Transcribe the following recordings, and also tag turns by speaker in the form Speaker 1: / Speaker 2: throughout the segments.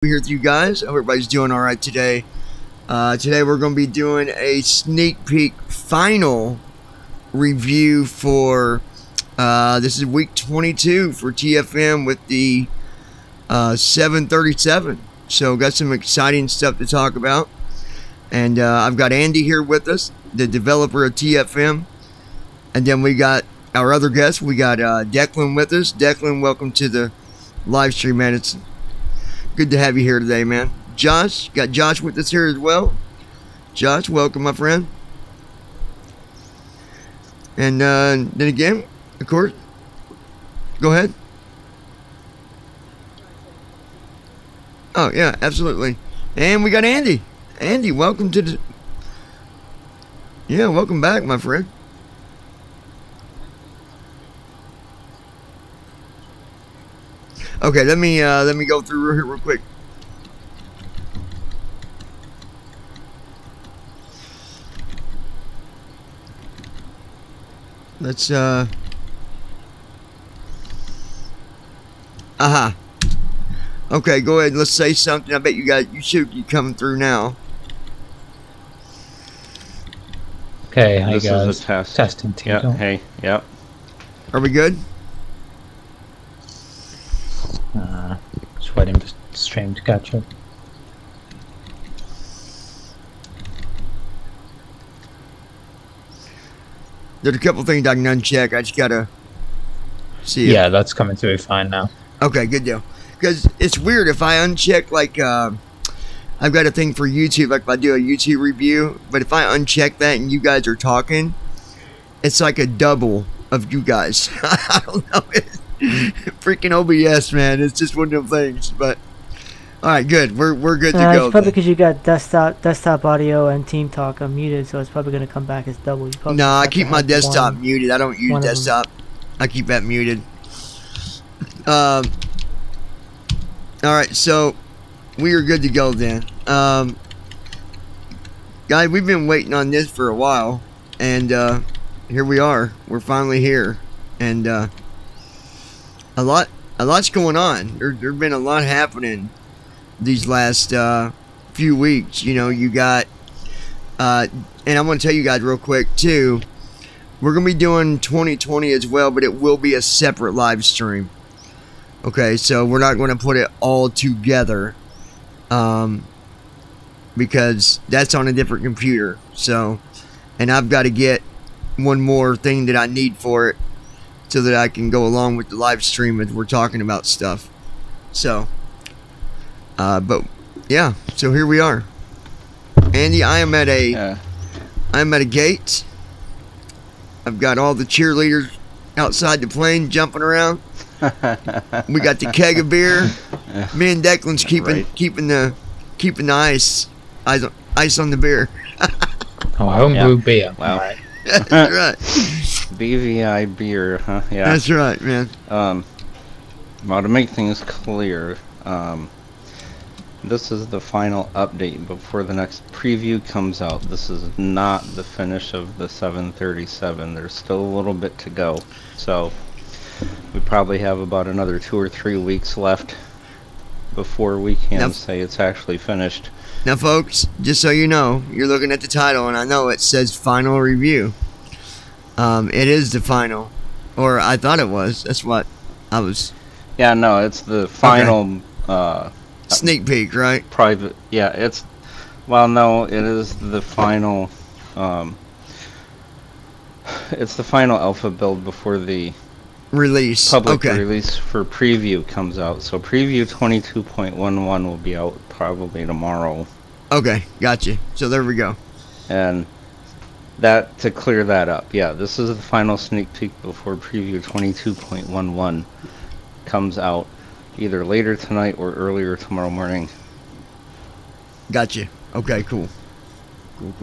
Speaker 1: here with you guys. I hope everybody's doing all right today. Today we're going to be doing a sneak peek final review for this is week 22 for TFM with the 737. So got some exciting stuff to talk about. And I've got Andy here with us, the developer of TFM. And then we got our other guest. We got Declan with us. Declan, welcome to the live stream, man. It's good to have you here today, man. Josh, got Josh with us here as well. Josh, welcome, my friend. And then again, of course, go ahead. Oh, yeah, absolutely. And we got Andy. Andy, welcome to the... Yeah, welcome back, my friend. Okay, let me go through here real quick. Let's Okay, go ahead. Let's say something. I bet you should be coming through now.
Speaker 2: Okay, hi
Speaker 3: this
Speaker 2: guys.
Speaker 3: Is a test.
Speaker 2: Testing team.
Speaker 3: Yeah. Hey. Yep.
Speaker 1: Are we good?
Speaker 2: Just waiting for the stream to catch up.
Speaker 1: There's a couple things I can uncheck. I just gotta see.
Speaker 2: Yeah, that's coming through fine now.
Speaker 1: Okay, good deal. Because it's weird if I uncheck, like, I've got a thing for YouTube, like if I do a YouTube review, but if I uncheck that and you guys are talking, it's like a double of you guys. I don't know. Freaking OBS, man. It's just one of them things. But all right, good. We're good to go.
Speaker 4: It's probably because you got desktop audio and Team Talk unmuted, so it's probably going to come back as double.
Speaker 1: No, I keep my desktop muted. I don't use desktop. I keep that muted. All right, so we are good to go then. Guys, we've been waiting on this for a while, and here we are. We're finally here, and a lot's going on. There's been a lot happening these last few weeks. You know, you got and I'm going to tell you guys real quick too, we're going to be doing 2020 as well, but it will be a separate live stream. Okay, so we're not going to put it all together because that's on a different computer. So, and I've got to get one more thing that I need for it so that I can go along with the live stream as we're talking about stuff. So, but yeah, so here we are. Andy, I'm at a gate. I've got all the cheerleaders outside the plane jumping around. We got the keg of beer. Me and Declan's keeping the ice on the beer.
Speaker 2: Homebrew beer.
Speaker 3: Wow.
Speaker 2: Right.
Speaker 1: That's right.
Speaker 3: BVI beer, huh? Yeah.
Speaker 1: That's right, man.
Speaker 3: Well, to make things clear, this is the final update before the next preview comes out. This is not the finish of the 737. There's still a little bit to go. So we probably have about another 2 or 3 weeks left before we can say it's actually finished.
Speaker 1: Now, folks, just so you know, you're looking at the title, and I know it says final review. It is the final, or I thought it was. That's what I was.
Speaker 3: Yeah, no, it's the final. Okay.
Speaker 1: Sneak peek, right?
Speaker 3: Private. Yeah, it's. Well, no, it is the final. It's the final alpha build before the
Speaker 1: release.
Speaker 3: Public release for preview comes out. So preview 22.11 will be out probably tomorrow.
Speaker 1: Okay, gotcha. So there we go.
Speaker 3: And that, to clear that up, yeah, this is the final sneak peek before preview 22.11 comes out either later tonight or earlier tomorrow morning.
Speaker 1: Gotcha. Okay, cool. Cool.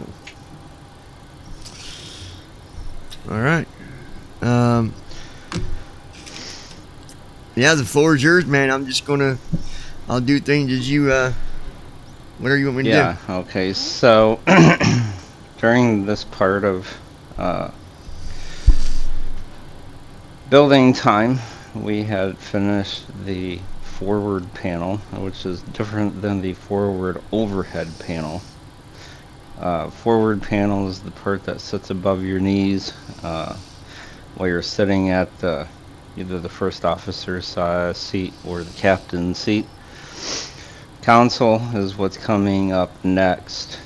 Speaker 1: All right. Yeah, the floor is yours, man. I'll do things as you, whatever you want me to do.
Speaker 3: Yeah, okay. So, during this part of building time, we had finished the forward panel, which is different than the forward overhead panel. Forward panel is the part that sits above your knees while you're sitting at either the first officer's seat or the captain's seat. Console is what's coming up next,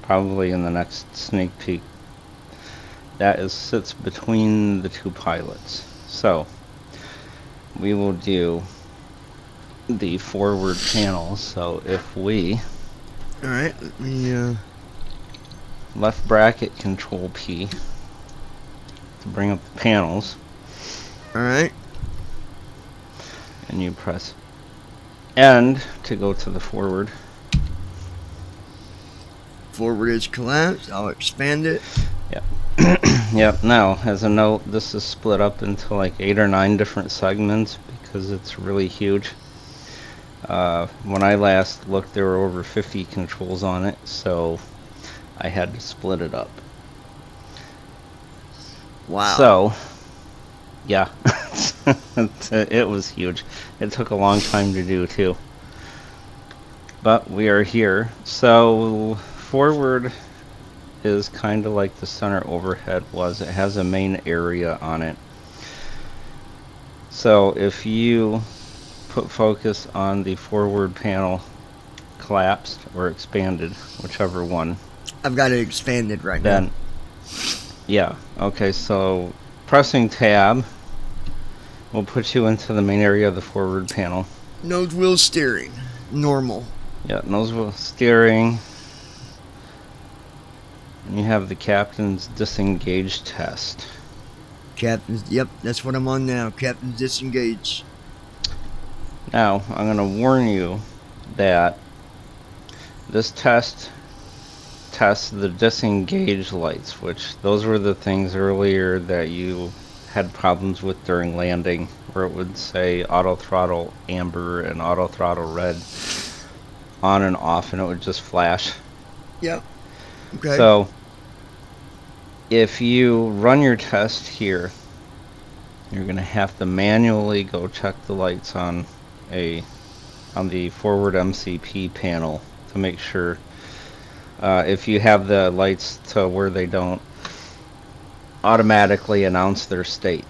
Speaker 3: probably in the next sneak peek. That sits between the two pilots. So we will do the forward panel. So if we
Speaker 1: Alright, let me,
Speaker 3: left bracket control P to bring up the panels,
Speaker 1: alright.
Speaker 3: and you press end to go to the forward.
Speaker 1: Forward is collapsed. I'll expand it.
Speaker 3: Yep, now as a note, this is split up into like 8 or 9 different segments because it's really huge. When I last looked, there were over 50 controls on it, so I had to split it up.
Speaker 1: Wow.
Speaker 3: So, yeah, it was huge. It took a long time to do too. But we are here. So, forward is kind of like the center overhead was. It has a main area on it. So, if you put focus on the forward panel, collapsed or expanded, whichever one.
Speaker 1: I've got it expanded right
Speaker 3: Then,
Speaker 1: now.
Speaker 3: yeah, okay, so pressing tab will put you into the main area of the forward panel.
Speaker 1: Nose wheel steering. Normal.
Speaker 3: Yeah, nose wheel steering. And you have the captain's disengage test.
Speaker 1: Captain's, yep, that's what I'm on now. Captain's disengage.
Speaker 3: Now, I'm going to warn you that this test tests the disengage lights, which those were the things earlier that you had problems with during landing, where it would say auto throttle amber and auto throttle red on and off, and it would just flash.
Speaker 1: Yep. Okay.
Speaker 3: So, if you run your test here, you're going to have to manually go check the lights on the forward MCP panel to make sure if you have the lights to where they don't automatically announce their state.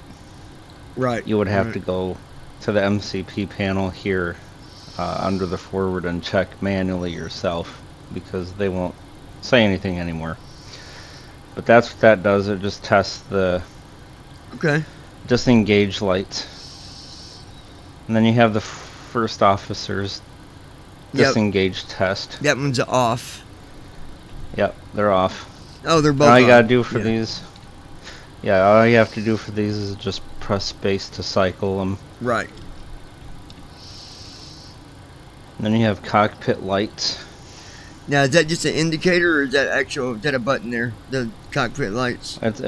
Speaker 1: Right.
Speaker 3: You would have to go to the MCP panel here under the forward and check manually yourself, because they won't say anything anymore. But that's what that does. It just tests the disengage lights. And then you have the first officer's disengage test.
Speaker 1: That one's off.
Speaker 3: Yep, they're off.
Speaker 1: Oh, they're both
Speaker 3: All you gotta
Speaker 1: on.
Speaker 3: do for these, all you have to do for these is just press space to cycle them.
Speaker 1: Right.
Speaker 3: And then you have cockpit lights.
Speaker 1: Now, is that just an indicator, or is that a button there? The cockpit lights?
Speaker 3: It's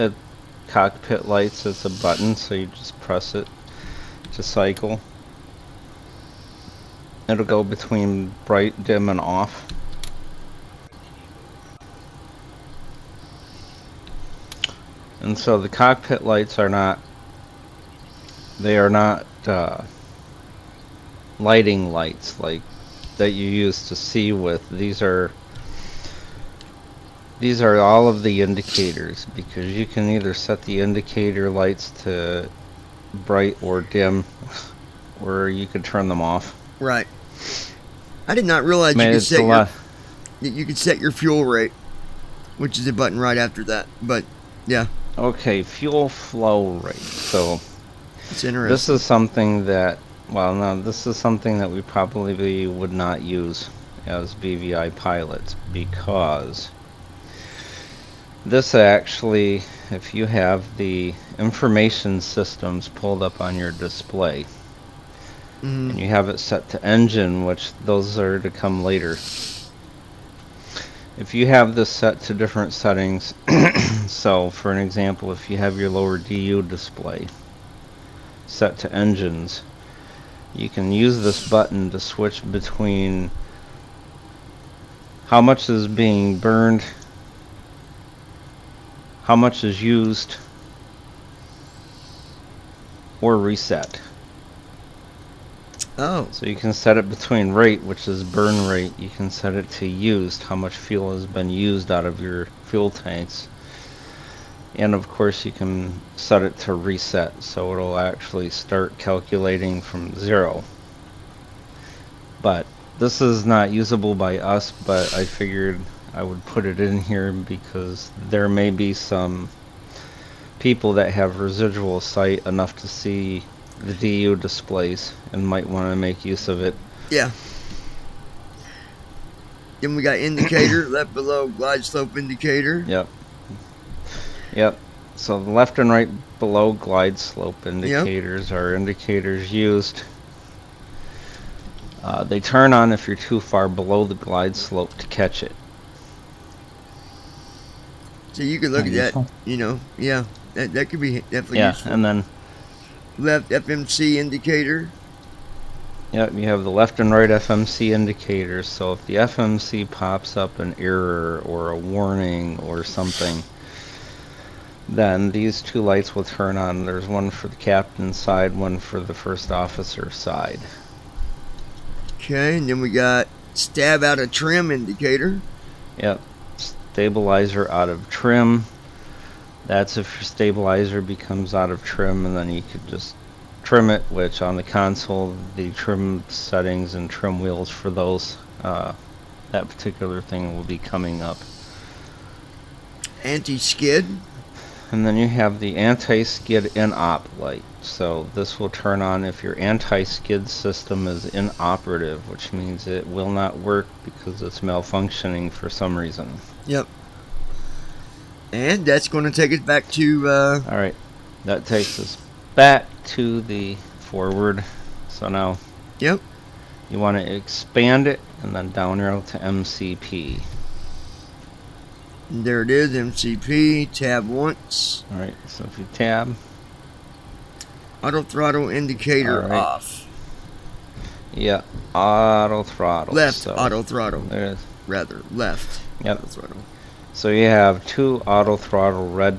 Speaker 3: cockpit lights. It's a button, so you just press it to cycle. It'll go between bright, dim, and off. And so the cockpit lights are not lighting lights like that you used to see with. These are all of the indicators, because you can either set the indicator lights to bright or dim, or you could turn them off.
Speaker 1: Right. I did not realize you could set your fuel rate, which is a button right after that. But yeah.
Speaker 3: Okay, fuel flow rate. So
Speaker 1: it's interesting.
Speaker 3: This is something that, this is something that we probably would not use as BVI pilots, because this actually, if you have the information systems pulled up on your display, and you have it set to engine, which those are to come later. If you have this set to different settings, so for an example, if you have your lower DU display set to engines, you can use this button to switch between how much is being burned, how much is used, or reset.
Speaker 1: Oh,
Speaker 3: So you can set it between rate, which is burn rate. You can set it to used, how much fuel has been used out of your fuel tanks. And of course you can set it to reset, so it'll actually start calculating from 0. But this is not usable by us, but I figured I would put it in here because there may be some people that have residual sight enough to see the DU displays and might want to make use of it.
Speaker 1: yeah. Then we got indicator, left below glide slope indicator.
Speaker 3: Yep. Yep. So the left and right below glide slope indicators are indicators used. They turn on if you're too far below the glide slope to catch it.
Speaker 1: So you could look at that,
Speaker 2: Useful.
Speaker 1: you know, yeah, that could be definitely
Speaker 3: Yeah,
Speaker 1: useful.
Speaker 3: and then
Speaker 1: Left FMC indicator.
Speaker 3: yep, you have the left and right FMC indicators. So if the FMC pops up an error or a warning or something, then these two lights will turn on. There's one for the captain's side, one for the first officer's side.
Speaker 1: Okay, and then we got stab out of trim indicator.
Speaker 3: Yep, stabilizer out of trim. That's if your stabilizer becomes out of trim, and then you could just trim it, which on the console, the trim settings and trim wheels for those, that particular thing will be coming up.
Speaker 1: Anti-skid.
Speaker 3: And then you have the anti-skid in-op light. So this will turn on if your anti-skid system is inoperative, which means it will not work because it's malfunctioning for some reason.
Speaker 1: Yep. And that's going to take us back to,
Speaker 3: Alright, that takes us back to the forward. So now
Speaker 1: yep.
Speaker 3: you want to expand it and then down arrow to MCP.
Speaker 1: And there it is, MCP, tab once.
Speaker 3: Alright, so if you tab,
Speaker 1: Auto throttle indicator
Speaker 3: All right.
Speaker 1: off.
Speaker 3: yeah, auto throttle.
Speaker 1: Left
Speaker 3: So
Speaker 1: auto throttle,
Speaker 3: there it is.
Speaker 1: rather, left
Speaker 3: Yep.
Speaker 1: auto throttle.
Speaker 3: So you have 2 auto throttle red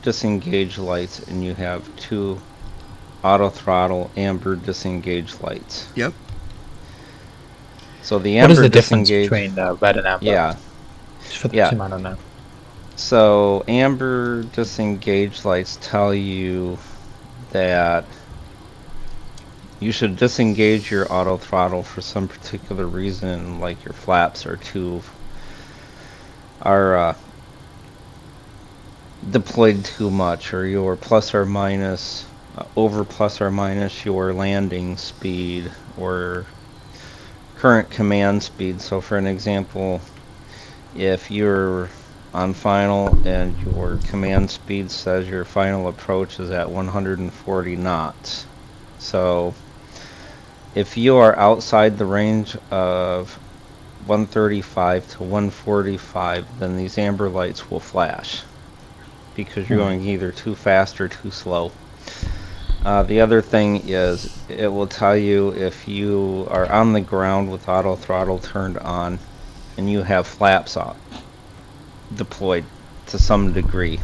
Speaker 3: disengage lights, and you have 2 auto throttle amber disengage lights.
Speaker 1: Yep.
Speaker 3: So the
Speaker 2: What
Speaker 3: amber
Speaker 2: is the difference
Speaker 3: disengage,
Speaker 2: between red and amber?
Speaker 3: yeah.
Speaker 2: Just for the
Speaker 3: Yeah.
Speaker 2: team, I don't know.
Speaker 3: So amber disengage lights tell you that you should disengage your auto throttle for some particular reason, like your flaps are deployed too much, or your plus or minus over plus or minus your landing speed or current command speed. So for an example, if you're on final and your command speed says your final approach is at 140 knots, so if you are outside the range of 135 to 145, then these amber lights will flash because you're going either too fast or too slow. The other thing is it will tell you if you are on the ground with auto throttle turned on and you have flaps up deployed to some degree,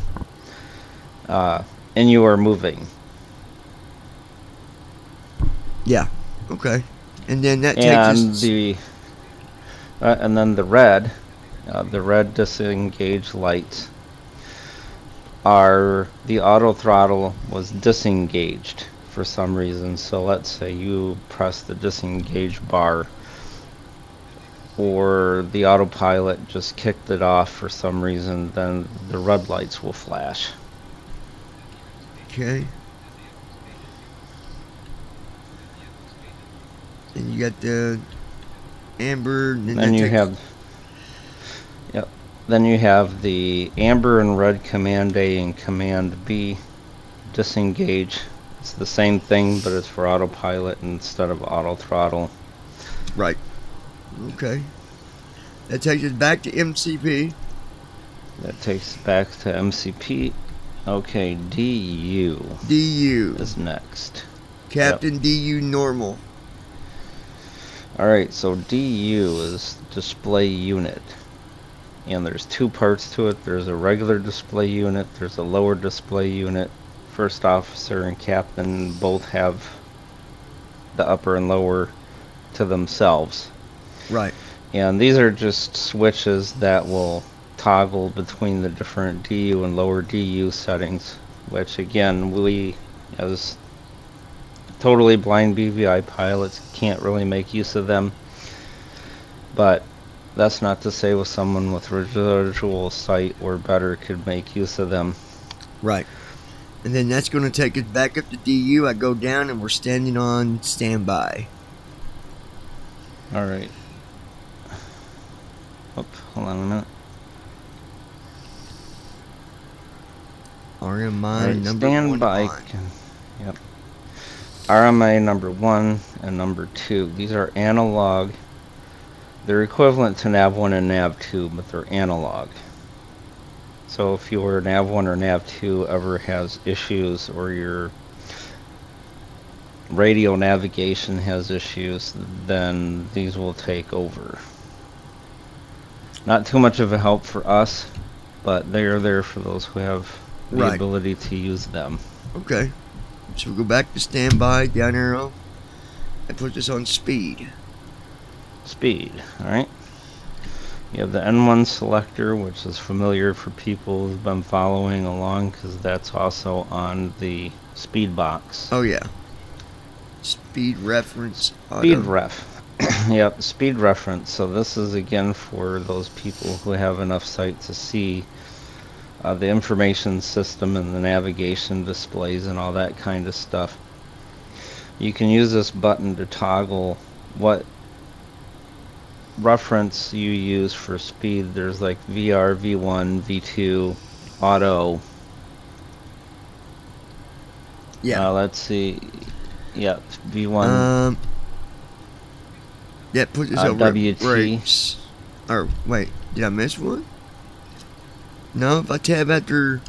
Speaker 3: and you are moving.
Speaker 1: Yeah. Okay. And then that
Speaker 3: And
Speaker 1: takes us.
Speaker 3: and then the red disengage lights are the auto throttle was disengaged for some reason. So let's say you press the disengage bar, or the autopilot just kicked it off for some reason, then the red lights will flash.
Speaker 1: Okay. And you got the amber. And
Speaker 3: Then
Speaker 1: that
Speaker 3: you
Speaker 1: takes-
Speaker 3: have, yep. Then you have the amber and red command A and command B disengage. It's the same thing, but it's for autopilot instead of auto throttle.
Speaker 1: Right. Okay. That takes us back to MCP.
Speaker 3: That takes back to MCP. Okay, DU
Speaker 1: DU.
Speaker 3: is next.
Speaker 1: Captain DU normal.
Speaker 3: Alright, so DU is display unit. And there's 2 parts to it. There's a regular display unit, there's a lower display unit. First officer and captain both have the upper and lower to themselves.
Speaker 1: Right.
Speaker 3: And these are just switches that will toggle between the different DU and lower DU settings, which again, we as totally blind BVI pilots can't really make use of them. But that's not to say with someone with residual sight or better could make use of them.
Speaker 1: Right. And then that's going to take us back up to DU. I go down and we're standing on standby.
Speaker 3: Alright. Oh, hold on a minute.
Speaker 1: RMI
Speaker 3: Alright,
Speaker 1: number
Speaker 3: standby.
Speaker 1: 1.
Speaker 3: Yep. RMA number 1 and number 2. These are analog. They're equivalent to nav 1 and nav 2, but they're analog. So if your nav 1 or nav 2 ever has issues, or your radio navigation has issues, then these will take over. Not too much of a help for us, but they are there for those who have the ability to use them.
Speaker 1: Okay. So we go back to standby, down arrow. That puts us on speed.
Speaker 3: Speed, alright. You have the N1 selector, which is familiar for people who've been following along, because that's also on the speed box.
Speaker 1: Oh yeah. Speed reference.
Speaker 3: Speed
Speaker 1: Auto.
Speaker 3: ref. Yep, speed reference. So this is again for those people who have enough sight to see the information system and the navigation displays and all that kind of stuff. You can use this button to toggle what reference you use for speed. There's like VR, V1, V2, auto.
Speaker 1: Yeah.
Speaker 3: Let's see. Yeah, V1.
Speaker 1: That puts us over
Speaker 3: WT.
Speaker 1: brakes. Or wait, did I miss one? No, if I tab after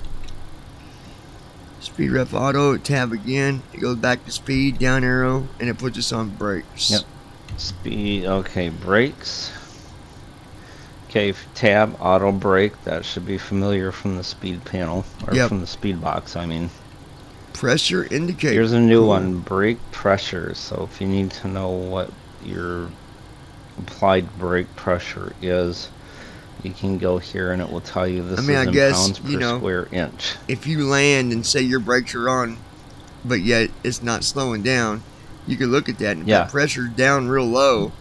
Speaker 1: speed ref auto, tab again, it goes back to speed, down arrow, and it puts us on brakes.
Speaker 3: Yep. Speed, okay, brakes. Okay, tab, auto brake, that should be familiar from the speed panel, or from the speed box, I mean.
Speaker 1: Pressure indicator.
Speaker 3: Here's a new one, brake pressure. So if you need to know what your applied brake pressure is, you can go here and it will tell you this is in pounds per square inch.
Speaker 1: If you land and say your brakes are on, but yet it's not slowing down, you can look at that, and if the pressure's down real low,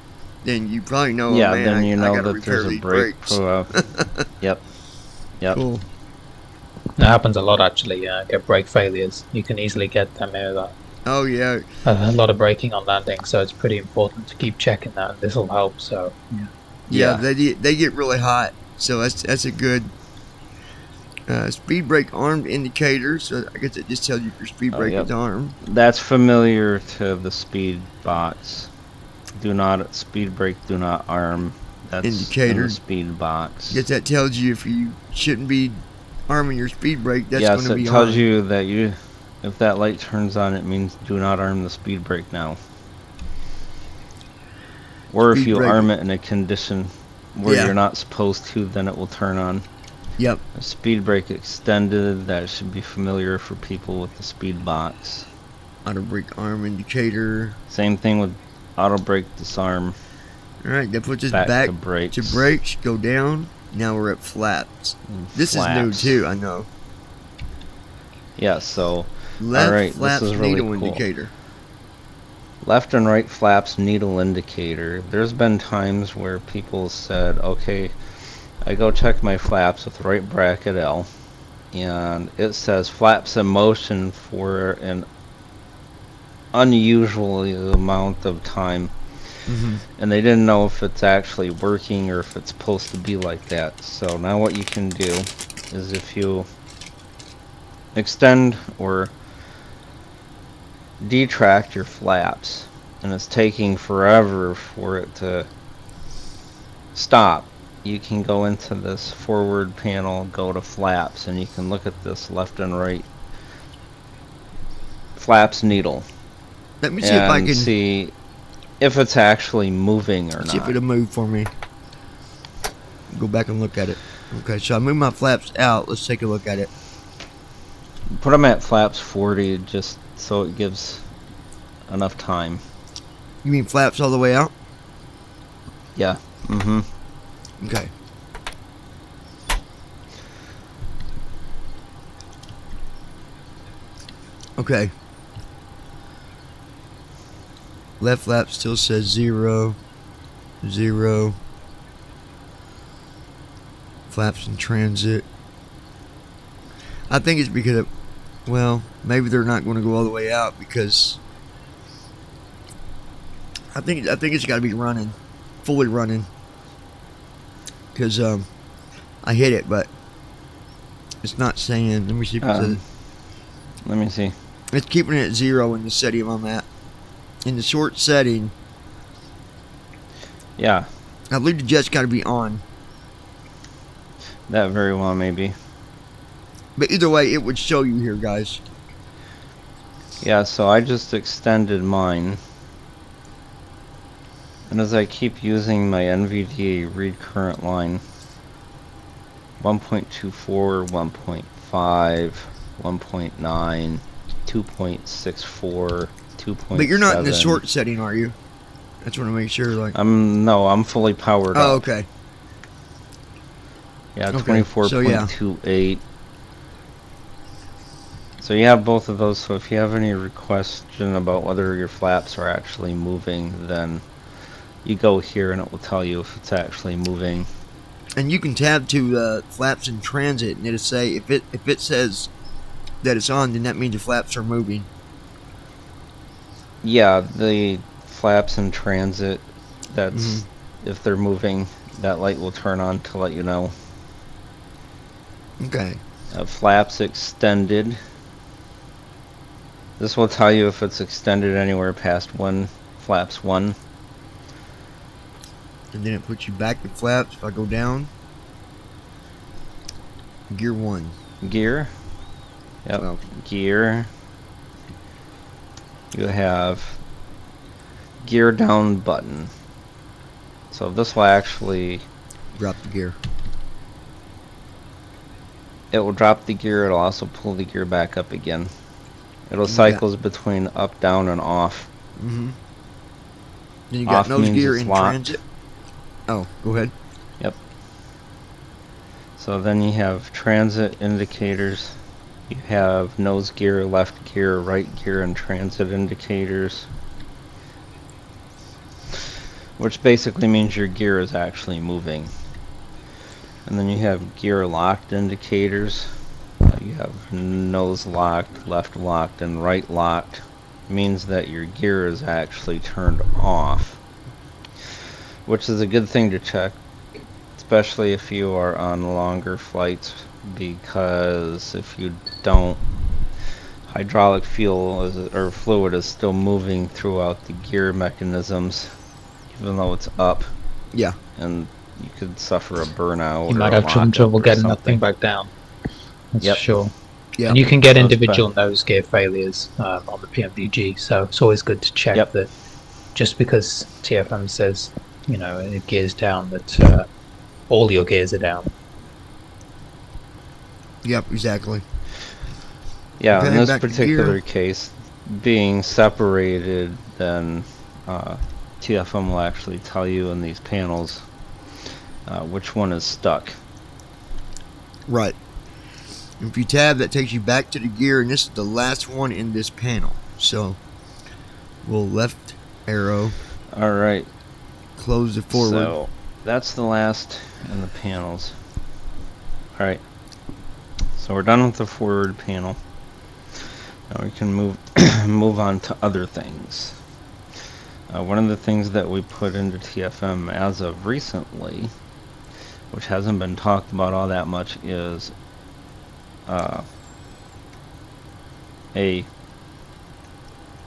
Speaker 1: then you probably know,
Speaker 3: yeah,
Speaker 1: oh, man,
Speaker 3: then you know
Speaker 1: I gotta
Speaker 3: that there's a brake. Yep. Yep.
Speaker 1: Cool.
Speaker 2: That happens a lot actually. Get brake failures. You can easily get them here.
Speaker 1: Oh yeah.
Speaker 2: A lot of braking on landing, so it's pretty important to keep checking that. This will help. So
Speaker 1: yeah, they get really hot. So that's a good speed brake armed indicator. So I guess it just tells you if your speed brake is armed.
Speaker 3: That's familiar to the speed box. Do not speed brake. Do not arm. That's
Speaker 1: indicator.
Speaker 3: In the speed box.
Speaker 1: I guess that tells you if you shouldn't be arming your speed brake. That's going to be on.
Speaker 3: Yes, it tells you that if that light turns on, it means do not arm the speed brake now. Or if you arm it in a condition where you're not supposed to, then it will turn on.
Speaker 1: Yep.
Speaker 3: A speed brake extended, that should be familiar for people with the speed box.
Speaker 1: Auto brake arm indicator.
Speaker 3: Same thing with auto brake disarm.
Speaker 1: Alright, that puts us back to brakes. Go down. Now we're at flaps. This is new too, I know.
Speaker 3: Yeah, so
Speaker 1: left flaps needle indicator.
Speaker 3: Left and right flaps needle indicator. There's been times where people said, okay, I go check my flaps with right bracket L, and it says flaps in motion for an unusual amount of time. And they didn't know if it's actually working or if it's supposed to be like that. So now what you can do is if you extend or detract your flaps and it's taking forever for it to stop, you can go into this forward panel, go to flaps, and you can look at this left and right flaps needle.
Speaker 1: Let me see if I can
Speaker 3: see if it's actually moving or not.
Speaker 1: See if it'll move for me. Go back and look at it. Okay, so I move my flaps out. Let's take a look at it.
Speaker 3: Put them at flaps 40 just so it gives enough time.
Speaker 1: You mean flaps all the way out?
Speaker 3: Yeah. Mm-hmm.
Speaker 1: Okay. Okay. Left flap still says 0, 0. Flaps in transit. I think it's because of, well, maybe they're not going to go all the way out because I think it's got to be running, fully running. Because I hit it, but it's not saying. Let me see if it says.
Speaker 3: Let me see.
Speaker 1: It's keeping it at 0 in the setting I'm at. In the short setting,
Speaker 3: Yeah,
Speaker 1: I believe the jet's got to be on.
Speaker 3: that very well may be.
Speaker 1: But either way, it would show you here, guys.
Speaker 3: Yeah, so I just extended mine. And as I keep using my NVDA read current line, 1.24, 1.5, 1.9, 2.64, 2.7.
Speaker 1: But you're not in the short setting, are you? I just want to make sure, like.
Speaker 3: No, I'm fully powered up.
Speaker 1: Oh, okay.
Speaker 3: Yeah,
Speaker 1: Okay,
Speaker 3: 24.28. So you have both of those, so if you have any question about whether your flaps are actually moving, then you go here and it will tell you if it's actually moving.
Speaker 1: And you can tab to flaps in transit, and it'll say if it says that it's on, then that means the flaps are moving.
Speaker 3: Yeah, the flaps in transit, that's if they're moving, that light will turn on to let you know.
Speaker 1: Okay.
Speaker 3: Flaps extended. This will tell you if it's extended anywhere past flaps 1.
Speaker 1: And then it puts you back to flaps. If I go down, gear 1.
Speaker 3: Gear. Yep.
Speaker 1: Well,
Speaker 3: gear. You have gear down button. So this will actually
Speaker 1: drop the gear.
Speaker 3: It will drop the gear. It'll also pull the gear back up again. It'll cycles between up, down, and off.
Speaker 1: Then you got
Speaker 3: Off
Speaker 1: nose
Speaker 3: means
Speaker 1: gear
Speaker 3: it's
Speaker 1: in
Speaker 3: locked.
Speaker 1: transit. Oh, go ahead.
Speaker 3: Yep. So then you have transit indicators. You have nose gear, left gear, right gear, and transit indicators. Which basically means your gear is actually moving. And then you have gear locked indicators. You have nose locked, left locked, and right locked. Means that your gear is actually turned off. Which is a good thing to check, especially if you are on longer flights, because if you don't, hydraulic fuel or fluid is still moving throughout the gear mechanisms, even though it's up.
Speaker 1: Yeah.
Speaker 3: And you could suffer a burnout.
Speaker 2: You
Speaker 3: or
Speaker 2: might
Speaker 3: a
Speaker 2: have some
Speaker 3: lockup
Speaker 2: trouble
Speaker 3: or
Speaker 2: getting that
Speaker 3: something.
Speaker 2: thing back down. That's
Speaker 3: Yep.
Speaker 2: for sure.
Speaker 1: Yeah.
Speaker 2: And you can get
Speaker 3: So it's
Speaker 2: individual nose gear failures on the PMDG, so it's always good to check that just because TFM says, you know, it gears down, that all your gears are down.
Speaker 1: Yep, exactly.
Speaker 3: Yeah, in
Speaker 1: Okay,
Speaker 3: this
Speaker 1: back to
Speaker 3: particular
Speaker 1: gear.
Speaker 3: case, being separated, then TFM will actually tell you in these panels which one is stuck.
Speaker 1: Right. If you tab, that takes you back to the gear, and this is the last one in this panel. So we'll left arrow,
Speaker 3: Alright,
Speaker 1: close the forward.
Speaker 3: so that's the last in the panels. Alright, so we're done with the forward panel. Now we can move on to other things. One of the things that we put into TFM as of recently, which hasn't been talked about all that much, is a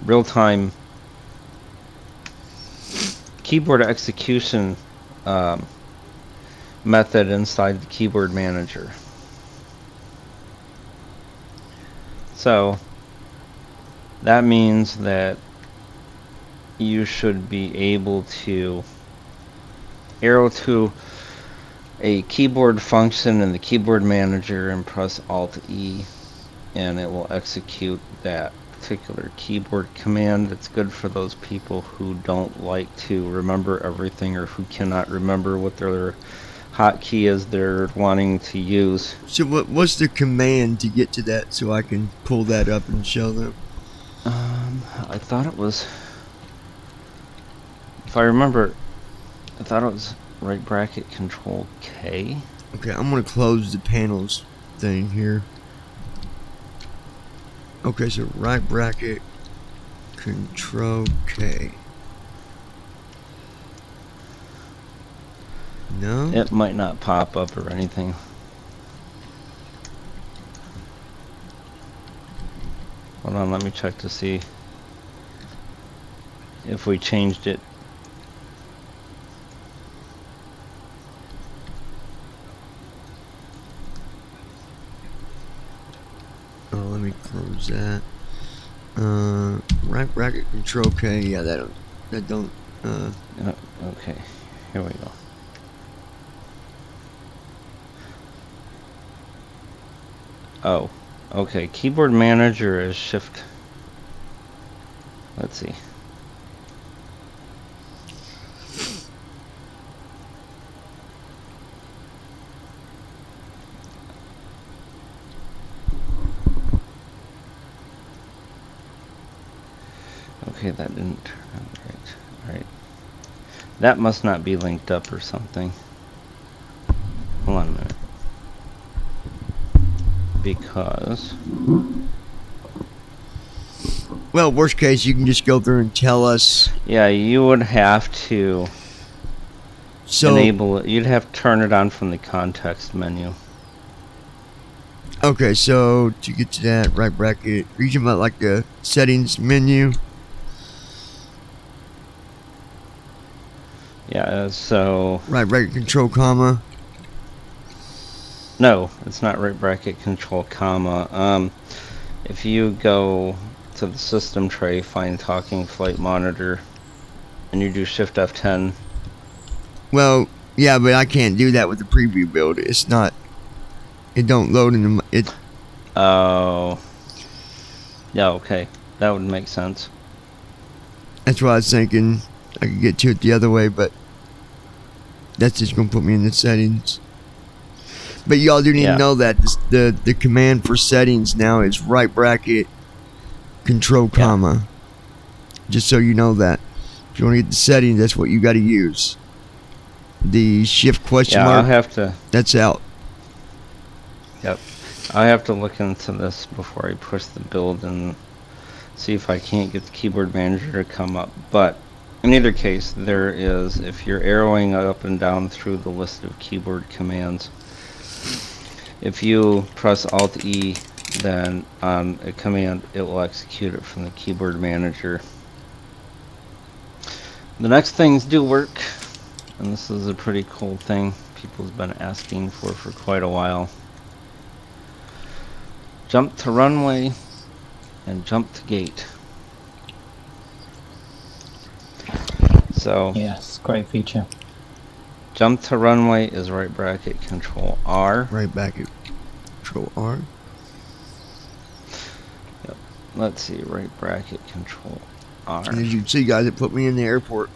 Speaker 3: real-time keyboard execution method inside the keyboard manager. So that means that you should be able to arrow to a keyboard function in the keyboard manager and press Alt E, and it will execute that particular keyboard command. It's good for those people who don't like to remember everything or who cannot remember what their hotkey is they're wanting to use.
Speaker 1: So what's the command to get to that so I can pull that up and show them?
Speaker 3: I thought it was, if I remember, I thought it was right bracket control K.
Speaker 1: Okay, I'm gonna close the panels thing here. Okay, so right bracket control K. No?
Speaker 3: It might not pop up or anything. Hold on, let me check to see if we changed it.
Speaker 1: Oh, let me close that. Right bracket control K. Yeah, that don't.
Speaker 3: Okay, here we go. Oh, okay. Keyboard manager is shift. Let's see. Okay, that didn't turn out right. Alright. That must not be linked up or something. Hold on a minute. Because...
Speaker 1: Well, worst case, you can just go through and tell us.
Speaker 3: yeah, you would have to enable it. You'd have to turn it on from the context menu.
Speaker 1: Okay, so to get to that right bracket, are you talking about like the settings menu?
Speaker 3: Yeah, so...
Speaker 1: right bracket control comma.
Speaker 3: No, it's not right bracket control comma. If you go to the system tray, find talking flight monitor, and you do shift F10.
Speaker 1: Well, yeah, but I can't do that with the preview build. It's not. It don't load in the. It.
Speaker 3: Oh. Yeah, okay. That would make sense.
Speaker 1: That's why I was thinking I could get to it the other way, but that's just gonna put me in the settings. But y'all do need to know that the command for settings now is right bracket control comma. Just so you know that. If you want to get the settings, that's what you got to use. The shift question mark.
Speaker 3: I'll have to.
Speaker 1: That's out.
Speaker 3: Yep. I have to look into this before I push the build and see if I can't get the keyboard manager to come up. But in either case, there is, if you're arrowing up and down through the list of keyboard commands, if you press Alt E, then on a command, it will execute it from the keyboard manager. The next things do work, and this is a pretty cool thing people's been asking for quite a while. Jump to runway and jump to gate. So
Speaker 2: yes, great feature.
Speaker 3: Jump to runway is right bracket control R.
Speaker 1: Right bracket control R.
Speaker 3: Yep. Let's see, right bracket control R.
Speaker 1: And as you can see, guys, it put me in the airport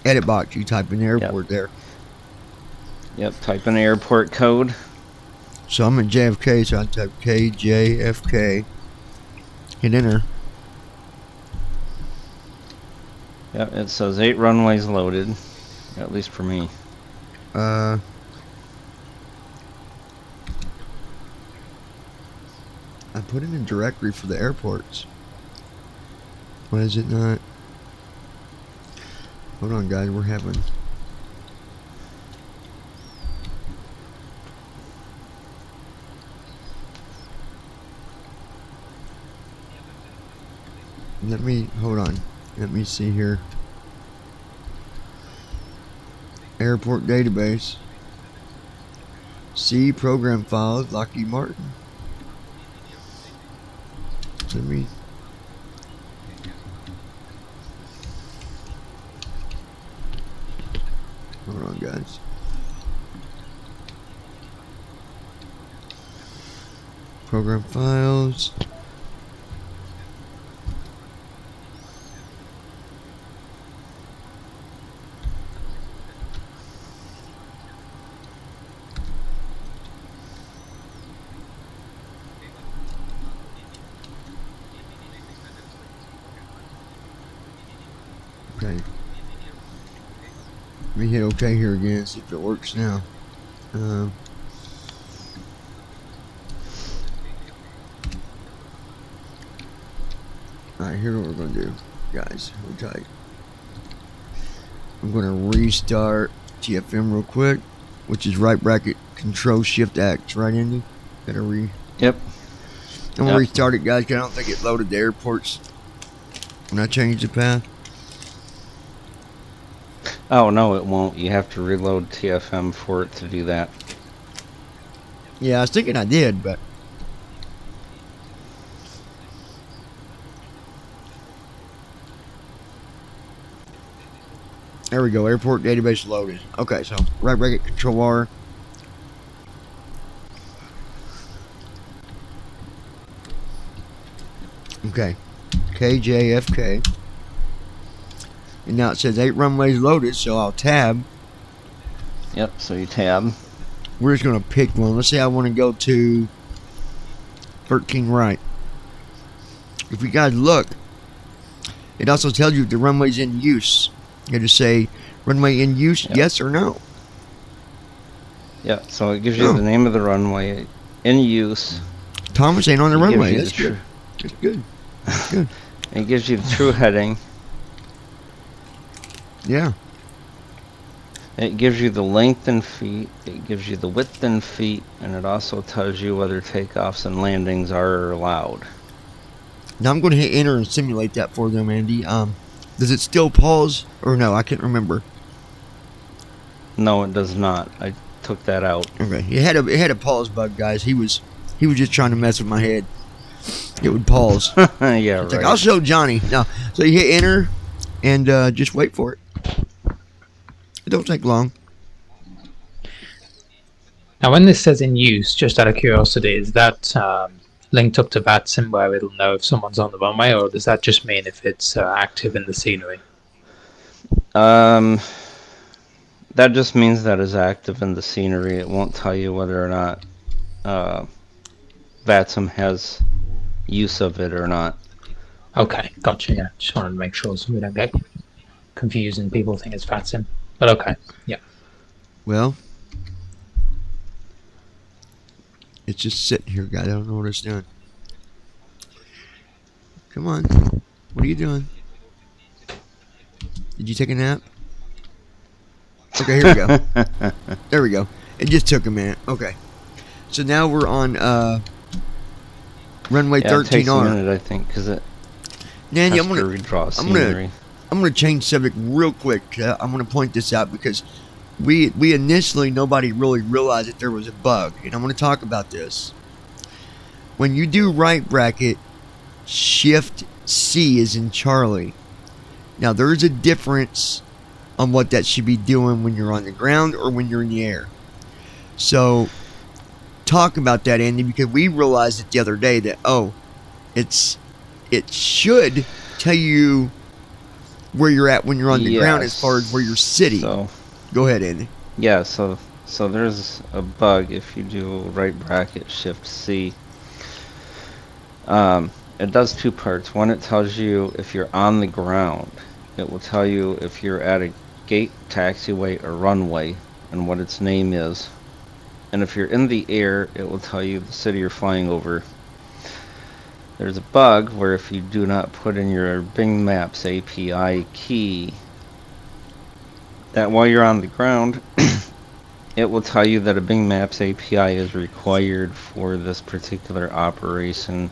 Speaker 1: edit box. You type in the airport there.
Speaker 3: Yep, type in airport code.
Speaker 1: So I'm at JFK, so I type KJFK. Hit enter.
Speaker 3: Yep, it says 8 runways loaded, at least for me.
Speaker 1: I put in a directory for the airports. Why is it not? Hold on, guys, we're having. Hold on. Let me see here. Airport database. C program files, Lockheed Martin. Let me. Hold on, guys. Program files. Let me hit OK here again, see if it works now. Alright, here's what we're going to do, guys. Hold tight. I'm going to restart TFM real quick, which is right bracket Control Shift X, right, Andy? Gotta
Speaker 3: Yep.
Speaker 1: I'm going to restart it, guys, because I don't think it loaded the airports when I changed the path.
Speaker 3: Oh, no, it won't. You have to reload TFM for it to do that.
Speaker 1: Yeah, I was thinking I did, but... There we go, airport database loaded. Okay, so right bracket Control R. Okay, KJFK. And now it says 8 runways loaded, so I'll tab.
Speaker 3: Yep, so you tab.
Speaker 1: We're just going to pick one. Let's say I want to go to 13 right. If you guys look, it also tells you if the runway's in use. You just say, runway in use, yes or no.
Speaker 3: Yeah, so it gives you the name of the runway, in use.
Speaker 1: Thomas ain't on the runway. That's good. That's good. That's good.
Speaker 3: It gives you the true heading.
Speaker 1: Yeah.
Speaker 3: It gives you the length in feet, it gives you the width in feet, and it also tells you whether takeoffs and landings are allowed.
Speaker 1: Now I'm going to hit enter and simulate that for them, Andy. Does it still pause or no? I can't remember.
Speaker 3: No, it does not. I took that out.
Speaker 1: Okay. It had a pause bug, guys. He was just trying to mess with my head. It would pause.
Speaker 3: Yeah,
Speaker 1: it's
Speaker 3: right.
Speaker 1: like, I'll show Johnny. No. So you hit enter and just wait for it. It don't take long.
Speaker 2: Now, when this says in use, just out of curiosity, is that linked up to VATSIM where it'll know if someone's on the runway, or does that just mean if it's active in the scenery?
Speaker 3: That just means that it's active in the scenery. It won't tell you whether or not VATSIM has use of it or not.
Speaker 2: Okay, gotcha. Yeah, just wanted to make sure so we don't get confused and people think it's VATSIM. But okay, yeah.
Speaker 1: Well, it's just sitting here, guys. I don't know what it's doing. Come on. What are you doing? Did you take a nap? Okay, here we go. There we go. It just took a minute. Okay. So now we're on runway 13R.
Speaker 3: It takes a minute, I think, because it
Speaker 1: Nandy,
Speaker 3: has to redraw scenery.
Speaker 1: I'm gonna change subject real quick. I'm gonna point this out because we initially nobody really realized that there was a bug, and I'm gonna talk about this. When you do right bracket, Shift C is in Charlie. Now there's a difference on what that should be doing when you're on the ground or when you're in the air. So talk about that, Andy, because we realized it the other day that it should tell you where you're at when you're on the ground as far as where you're sitting.
Speaker 3: So,
Speaker 1: go ahead, Andy.
Speaker 3: Yeah, so there's a bug if you do right bracket Shift C. It does two parts. One, it tells you if you're on the ground. It will tell you if you're at a gate, taxiway, or runway and what its name is. And if you're in the air, it will tell you the city you're flying over. There's a bug where if you do not put in your Bing Maps API key, that while you're on the ground, it will tell you that a Bing Maps API is required for this particular operation,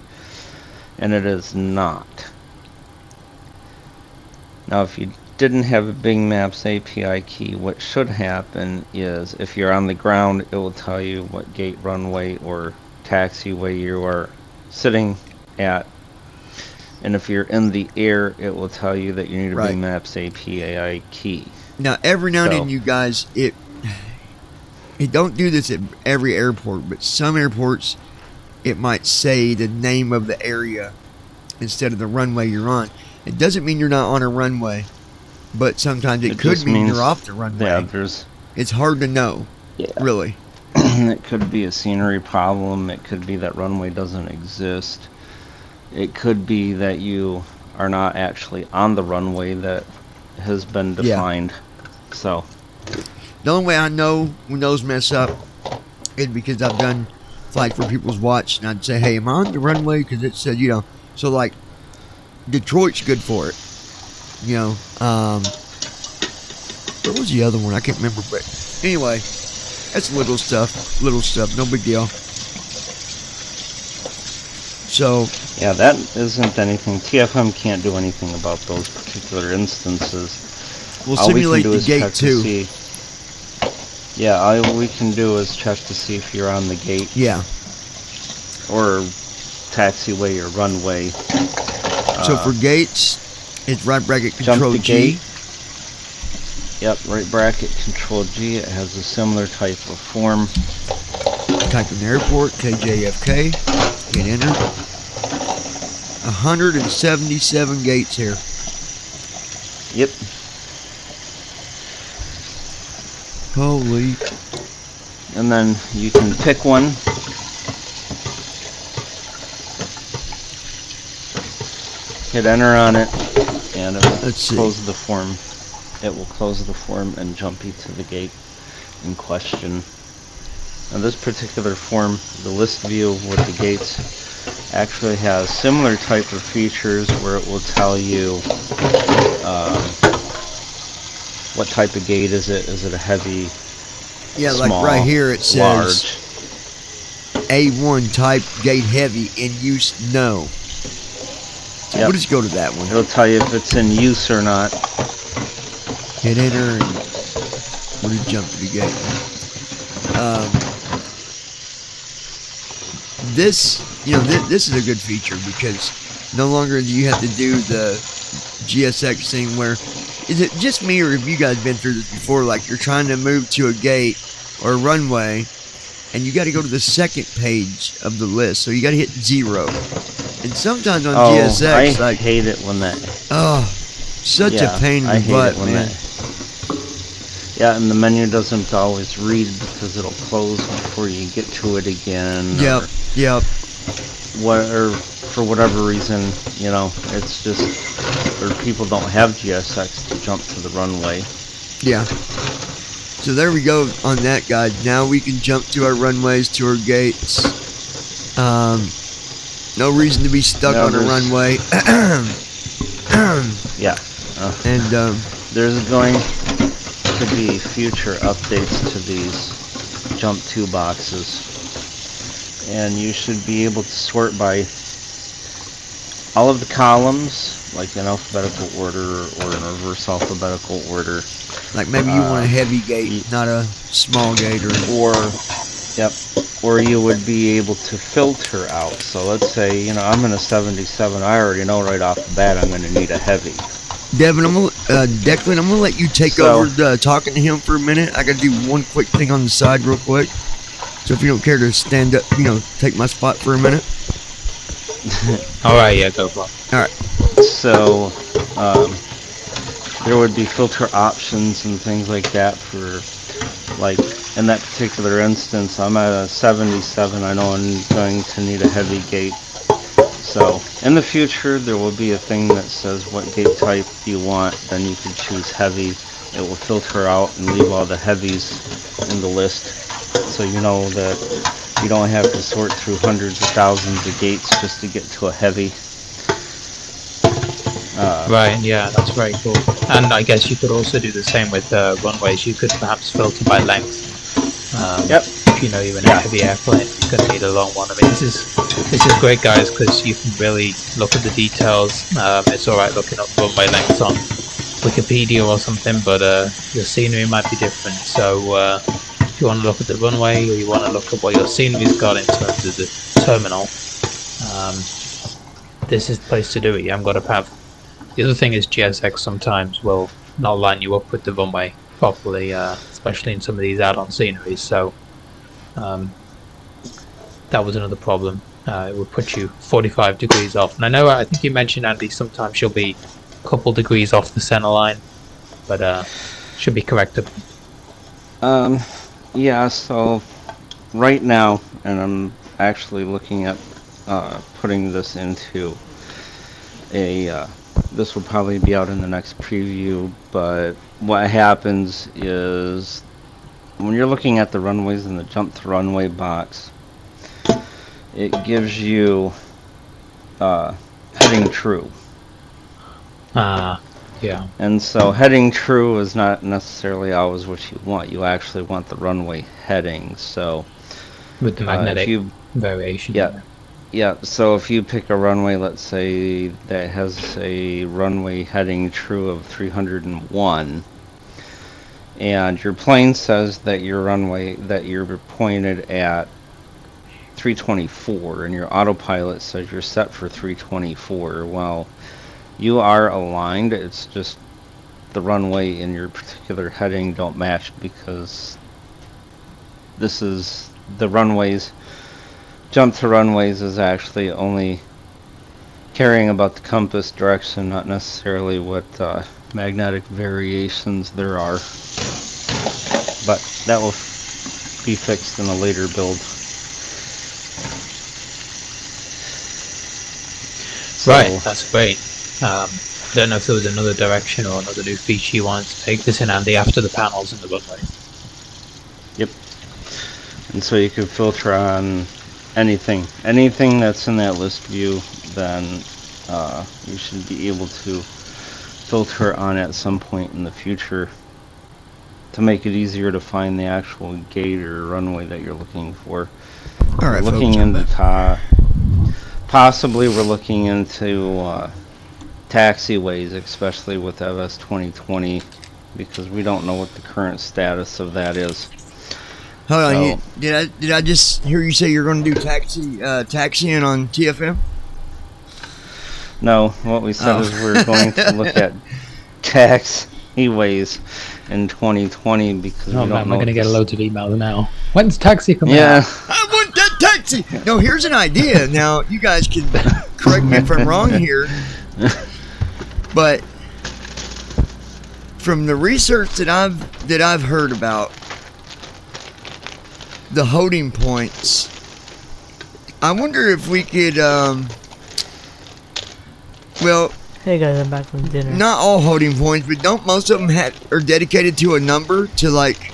Speaker 3: and it is not. Now, if you didn't have a Bing Maps API key, what should happen is if you're on the ground, it will tell you what gate, runway, or taxiway you are sitting at, and if you're in the air, it will tell you that you need a Bing Maps API key.
Speaker 1: Now, every now and then, you guys, it don't do this at every airport, but some airports, it might say the name of the area instead of the runway you're on. It doesn't mean you're not on a runway, but sometimes it could mean you're off the runway.
Speaker 3: Yeah,
Speaker 1: it's hard to know, really.
Speaker 3: It could be a scenery problem. It could be that runway doesn't exist. It could be that you are not actually on the runway that has been defined. So
Speaker 1: The only way I know when those mess up is because I've done flights where people's watched, and I'd say, hey, am I on the runway? Because it said, so like Detroit's good for it. What was the other one? I can't remember, but anyway, that's little stuff, no big deal. So
Speaker 3: yeah, that isn't anything. TFM can't do anything about those particular instances.
Speaker 1: We'll
Speaker 3: All we can
Speaker 1: simulate
Speaker 3: do
Speaker 1: the
Speaker 3: is
Speaker 1: gate
Speaker 3: check to
Speaker 1: too.
Speaker 3: see. Yeah, all we can do is check to see if you're on the gate.
Speaker 1: Yeah.
Speaker 3: Or taxiway or runway.
Speaker 1: So for gates, it's right bracket
Speaker 3: Jump
Speaker 1: control
Speaker 3: to
Speaker 1: G.
Speaker 3: gate. Yep, right bracket control G. It has a similar type of form.
Speaker 1: Type in airport, KJFK, hit enter. 177 gates here.
Speaker 3: Yep.
Speaker 1: Holy.
Speaker 3: And then you can pick one. Hit enter on it, and it will close the form. It will close the form and jump you to the gate in question. Now this particular form, the list view with the gates, actually has similar type of features where it will tell you what type of gate is it. Is it a heavy,
Speaker 1: Like
Speaker 3: small,
Speaker 1: right here it says
Speaker 3: large?
Speaker 1: A1 type gate heavy, in use no. So we'll just go to that one.
Speaker 3: It'll tell you if it's in use or not.
Speaker 1: Hit enter and we'll just jump to the gate. This is a good feature because no longer do you have to do the GSX thing where, is it just me or have you guys been through this before? Like you're trying to move to a gate or a runway and you got to go to the second page of the list. So you got to hit 0. And sometimes on GSX,
Speaker 3: I hate it when that.
Speaker 1: Such a pain in the butt, man.
Speaker 3: Yeah, and the menu doesn't always read because it'll close before you get to it again.
Speaker 1: Yep.
Speaker 3: Or for whatever reason, it's just, or people don't have GSX to jump to the runway.
Speaker 1: Yeah. So there we go on that, guys. Now we can jump to our runways, to our gates. No reason to be stuck on a runway.
Speaker 3: Yeah.
Speaker 1: And
Speaker 3: there's going to be future updates to these jump to boxes. And you should be able to sort by all of the columns, like in alphabetical order or in reverse alphabetical order.
Speaker 1: Like maybe you want a heavy gate, not a small gate,
Speaker 3: or you would be able to filter out. So let's say, I'm in a 77. I already know right off the bat I'm going to need a heavy.
Speaker 1: Devin, Declan, I'm gonna let you take over talking to him for a minute. I gotta do one quick thing on the side real quick. So if you don't care to stand up, take my spot for a minute.
Speaker 2: Alright, yeah, go for it.
Speaker 1: Alright.
Speaker 3: So, there would be filter options and things like that for, like, in that particular instance, I'm at a 77. I know I'm going to need a heavy gate. So, in the future, there will be a thing that says what gate type you want. Then you can choose heavy. It will filter out and leave all the heavies in the list. So you know that you don't have to sort through hundreds of thousands of gates just to get to a heavy.
Speaker 2: Right, yeah, that's very cool. And I guess you could also do the same with runways. You could perhaps filter by length. If you know you're in a heavy airplane, you're going to need a long one. I mean, this is great, guys, because you can really look at the details. It's alright looking up runway lengths on Wikipedia or something, but your scenery might be different. So if you want to look at the runway, or you want to look at what your scenery's got in terms of the terminal, this is the place to do it. You haven't got to have. The other thing is GSX sometimes will not line you up with the runway properly, especially in some of these add-on sceneries. So that was another problem. It would put you 45 degrees off. And I think you mentioned, Andy, sometimes you'll be a couple degrees off the center line, but should be corrected.
Speaker 3: Yeah, so right now, and I'm actually looking at putting this into a, this will probably be out in the next preview, but what happens is when you're looking at the runways in the jump to runway box, it gives you heading true.
Speaker 2: Yeah.
Speaker 3: And so heading true is not necessarily always what you want. You actually want the runway heading. So
Speaker 2: With the magnetic variation.
Speaker 3: Yeah. Yeah, so if you pick a runway, let's say that has a runway heading true of 301, and your plane says that your runway, that you're pointed at 324, and your autopilot says you're set for 324, well, you are aligned, it's just the runway and your particular heading don't match, because this is the runways. Jump to runways is actually only caring about the compass direction, not necessarily what magnetic variations there are. But that will be fixed in a later build.
Speaker 2: Right, that's great. Don't know if there was another direction or another new feature you wanted to take this in handy after the panels in the runway.
Speaker 3: Yep. And so you could filter on anything that's in that list view, then you should be able to filter on at some point in the future to make it easier to find the actual gate or runway that you're looking for.
Speaker 1: All right,
Speaker 3: looking
Speaker 1: folks,
Speaker 3: into possibly we're looking into taxiways, especially with FS 2020, because we don't know what the current status of that is.
Speaker 1: hold on. Did I just hear you say you're going to do taxiing on TFM?
Speaker 3: No, what we said is we're going to look at taxiways in 2020 because we don't know.
Speaker 2: I'm going to get loads of emails now. When's taxi coming out?
Speaker 1: I want that taxi. No, here's an idea. Now you guys can correct me if I'm wrong here, but from the research that I've heard about the holding points, I wonder if we could well,
Speaker 4: Hey guys, I'm back from dinner.
Speaker 1: not all holding points, but don't most of them are dedicated to a number, to like,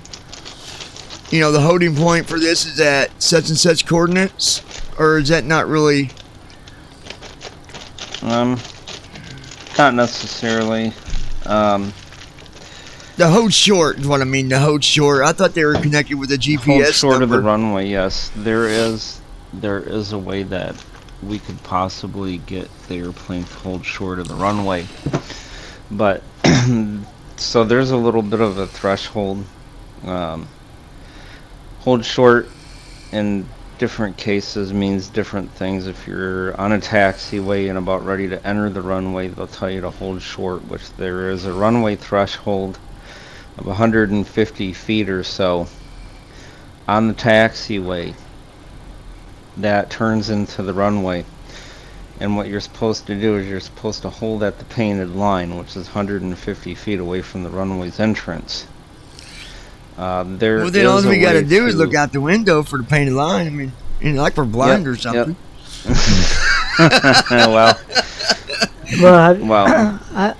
Speaker 1: you know, the holding point for this is at such and such coordinates, or is that not really?
Speaker 3: Not necessarily.
Speaker 1: The hold short is what I mean. The hold short. I thought they were connected with a GPS
Speaker 3: Hold short
Speaker 1: number.
Speaker 3: of the runway, yes. There is a way that we could possibly get the airplane to hold short of the runway. But, so there's a little bit of a threshold. Hold short in different cases means different things. If you're on a taxiway and about ready to enter the runway, they'll tell you to hold short, which there is a runway threshold of 150 feet or so on the taxiway that turns into the runway. And what you're supposed to do is you're supposed to hold at the painted line, which is 150 feet away from the runway's entrance.
Speaker 1: Well, then all we got to do is look out the window for the painted line. I mean, like we're blind or something.
Speaker 3: Well,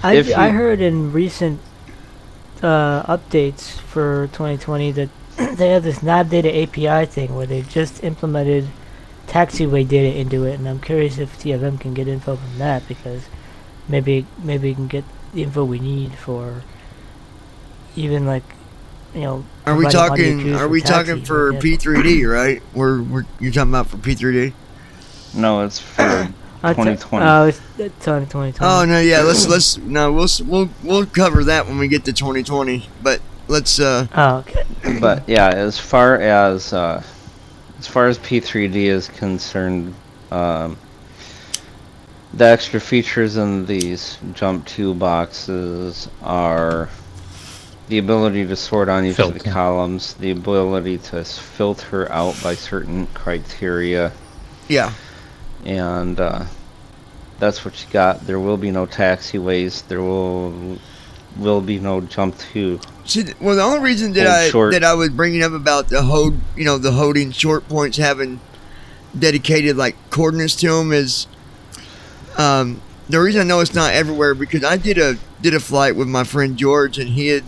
Speaker 4: I heard in recent updates for 2020 that they have this nav data API thing where they've just implemented taxiway data into it, and I'm curious if TFM can get info from that, because maybe we can get the info we need for even, like, you know.
Speaker 1: Are we talking for
Speaker 4: taxi,
Speaker 1: P3D, right? You're talking about for P3D?
Speaker 3: no, it's for 2020.
Speaker 4: Oh, it's 2020.
Speaker 1: Oh no, yeah. We'll cover that when we get to 2020. But let's.
Speaker 4: Oh, okay.
Speaker 3: But yeah, as far as P3D is concerned, the extra features in these jump to boxes are the ability to sort on each of the columns, the ability to filter out by certain criteria.
Speaker 1: Yeah.
Speaker 3: And that's what you got. There will be no taxiways. There will be no jump to.
Speaker 1: Well, the only reason that I was bringing up about the holding short points having dedicated like coordinates to them is, the reason I know it's not everywhere because I did a flight with my friend George, and he had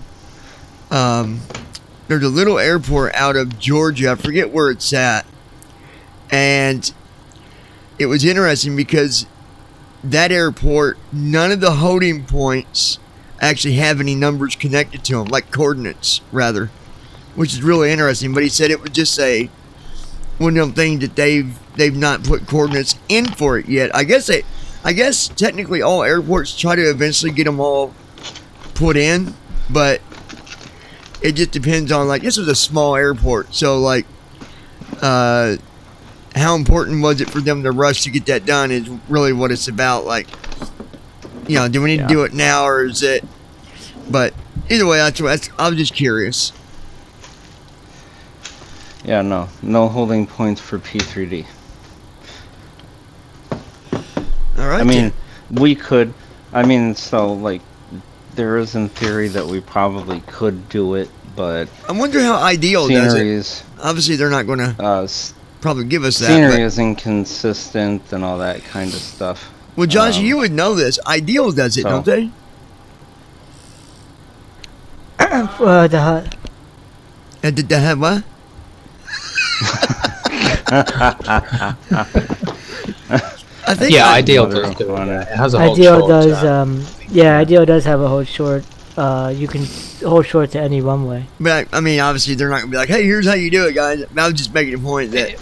Speaker 1: there's a little airport out of Georgia. I forget where it's at, and it was interesting because that airport, none of the holding points actually have any numbers connected to them, like coordinates rather, which is really interesting. But he said it would just say one of them things that they've not put coordinates in for it yet. I guess technically all airports try to eventually get them all put in, but it just depends on, like, this was a small airport, so like how important was it for them to rush to get that done is really what it's about. Like, you know, do we need to do it now, or is it? But either way, I was just curious.
Speaker 3: Yeah, no holding points for P3D.
Speaker 1: All right.
Speaker 3: I mean, we could. I mean, so like, there is in theory that we probably could do it, but
Speaker 1: I wonder how Ideal does
Speaker 3: scenery
Speaker 1: it.
Speaker 3: is
Speaker 1: Obviously, they're not going to probably give us that.
Speaker 3: scenery is inconsistent and all that kind of stuff.
Speaker 1: Well, Josh, you would know this. Ideal does it,
Speaker 3: so-
Speaker 1: don't they?
Speaker 4: The hut.
Speaker 1: Did they have what? I think
Speaker 2: Ideal
Speaker 3: Mother
Speaker 2: does do
Speaker 3: of
Speaker 2: it.
Speaker 3: Honor.
Speaker 2: It has a hold
Speaker 4: Ideal
Speaker 2: short,
Speaker 4: does. Ideal does have a hold short. You can hold short to any runway.
Speaker 1: But I mean, obviously, they're not going to be like, "Hey, here's how you do it, guys." I was just making a point that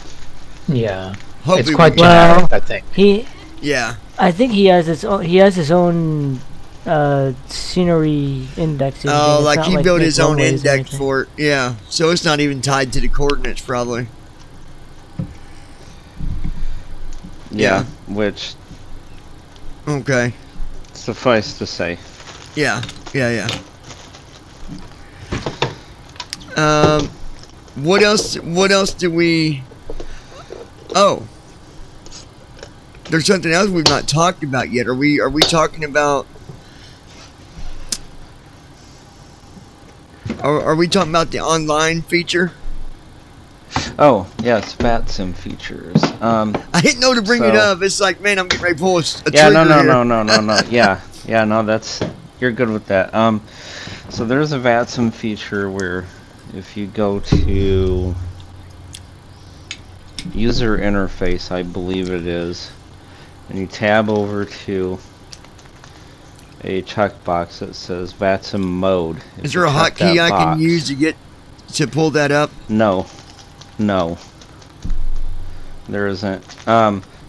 Speaker 2: Yeah,
Speaker 1: hopefully
Speaker 2: it's quite
Speaker 1: we-
Speaker 2: generic, I think.
Speaker 1: yeah.
Speaker 4: I think he has his own. He has his own scenery indexing.
Speaker 1: Oh,
Speaker 4: thing. It's
Speaker 1: like
Speaker 4: not
Speaker 1: he built
Speaker 4: big
Speaker 1: his own
Speaker 4: runways or
Speaker 1: index
Speaker 4: anything.
Speaker 1: for it. Yeah, so it's not even tied to the coordinates, probably.
Speaker 3: Yeah, which
Speaker 1: Okay.
Speaker 3: suffice to say.
Speaker 1: Yeah. What else? What else do we? Oh, there's something else we've not talked about yet. Are we talking about? Are we talking about the online feature?
Speaker 3: Oh, yes, VATSIM features.
Speaker 1: I didn't know to bring it
Speaker 3: So-
Speaker 1: up. It's like, man, I'm getting ready to pull a
Speaker 3: Yeah,
Speaker 1: trigger here.
Speaker 3: no. Yeah, no, that's, you're good with that. So there's a VATSIM feature where if you go to user interface, I believe it is, and you tab over to a checkbox that says VATSIM mode. If
Speaker 1: Is there
Speaker 3: you
Speaker 1: a
Speaker 3: check
Speaker 1: hotkey
Speaker 3: that
Speaker 1: I can
Speaker 3: box-
Speaker 1: use to pull that up?
Speaker 3: No. There isn't.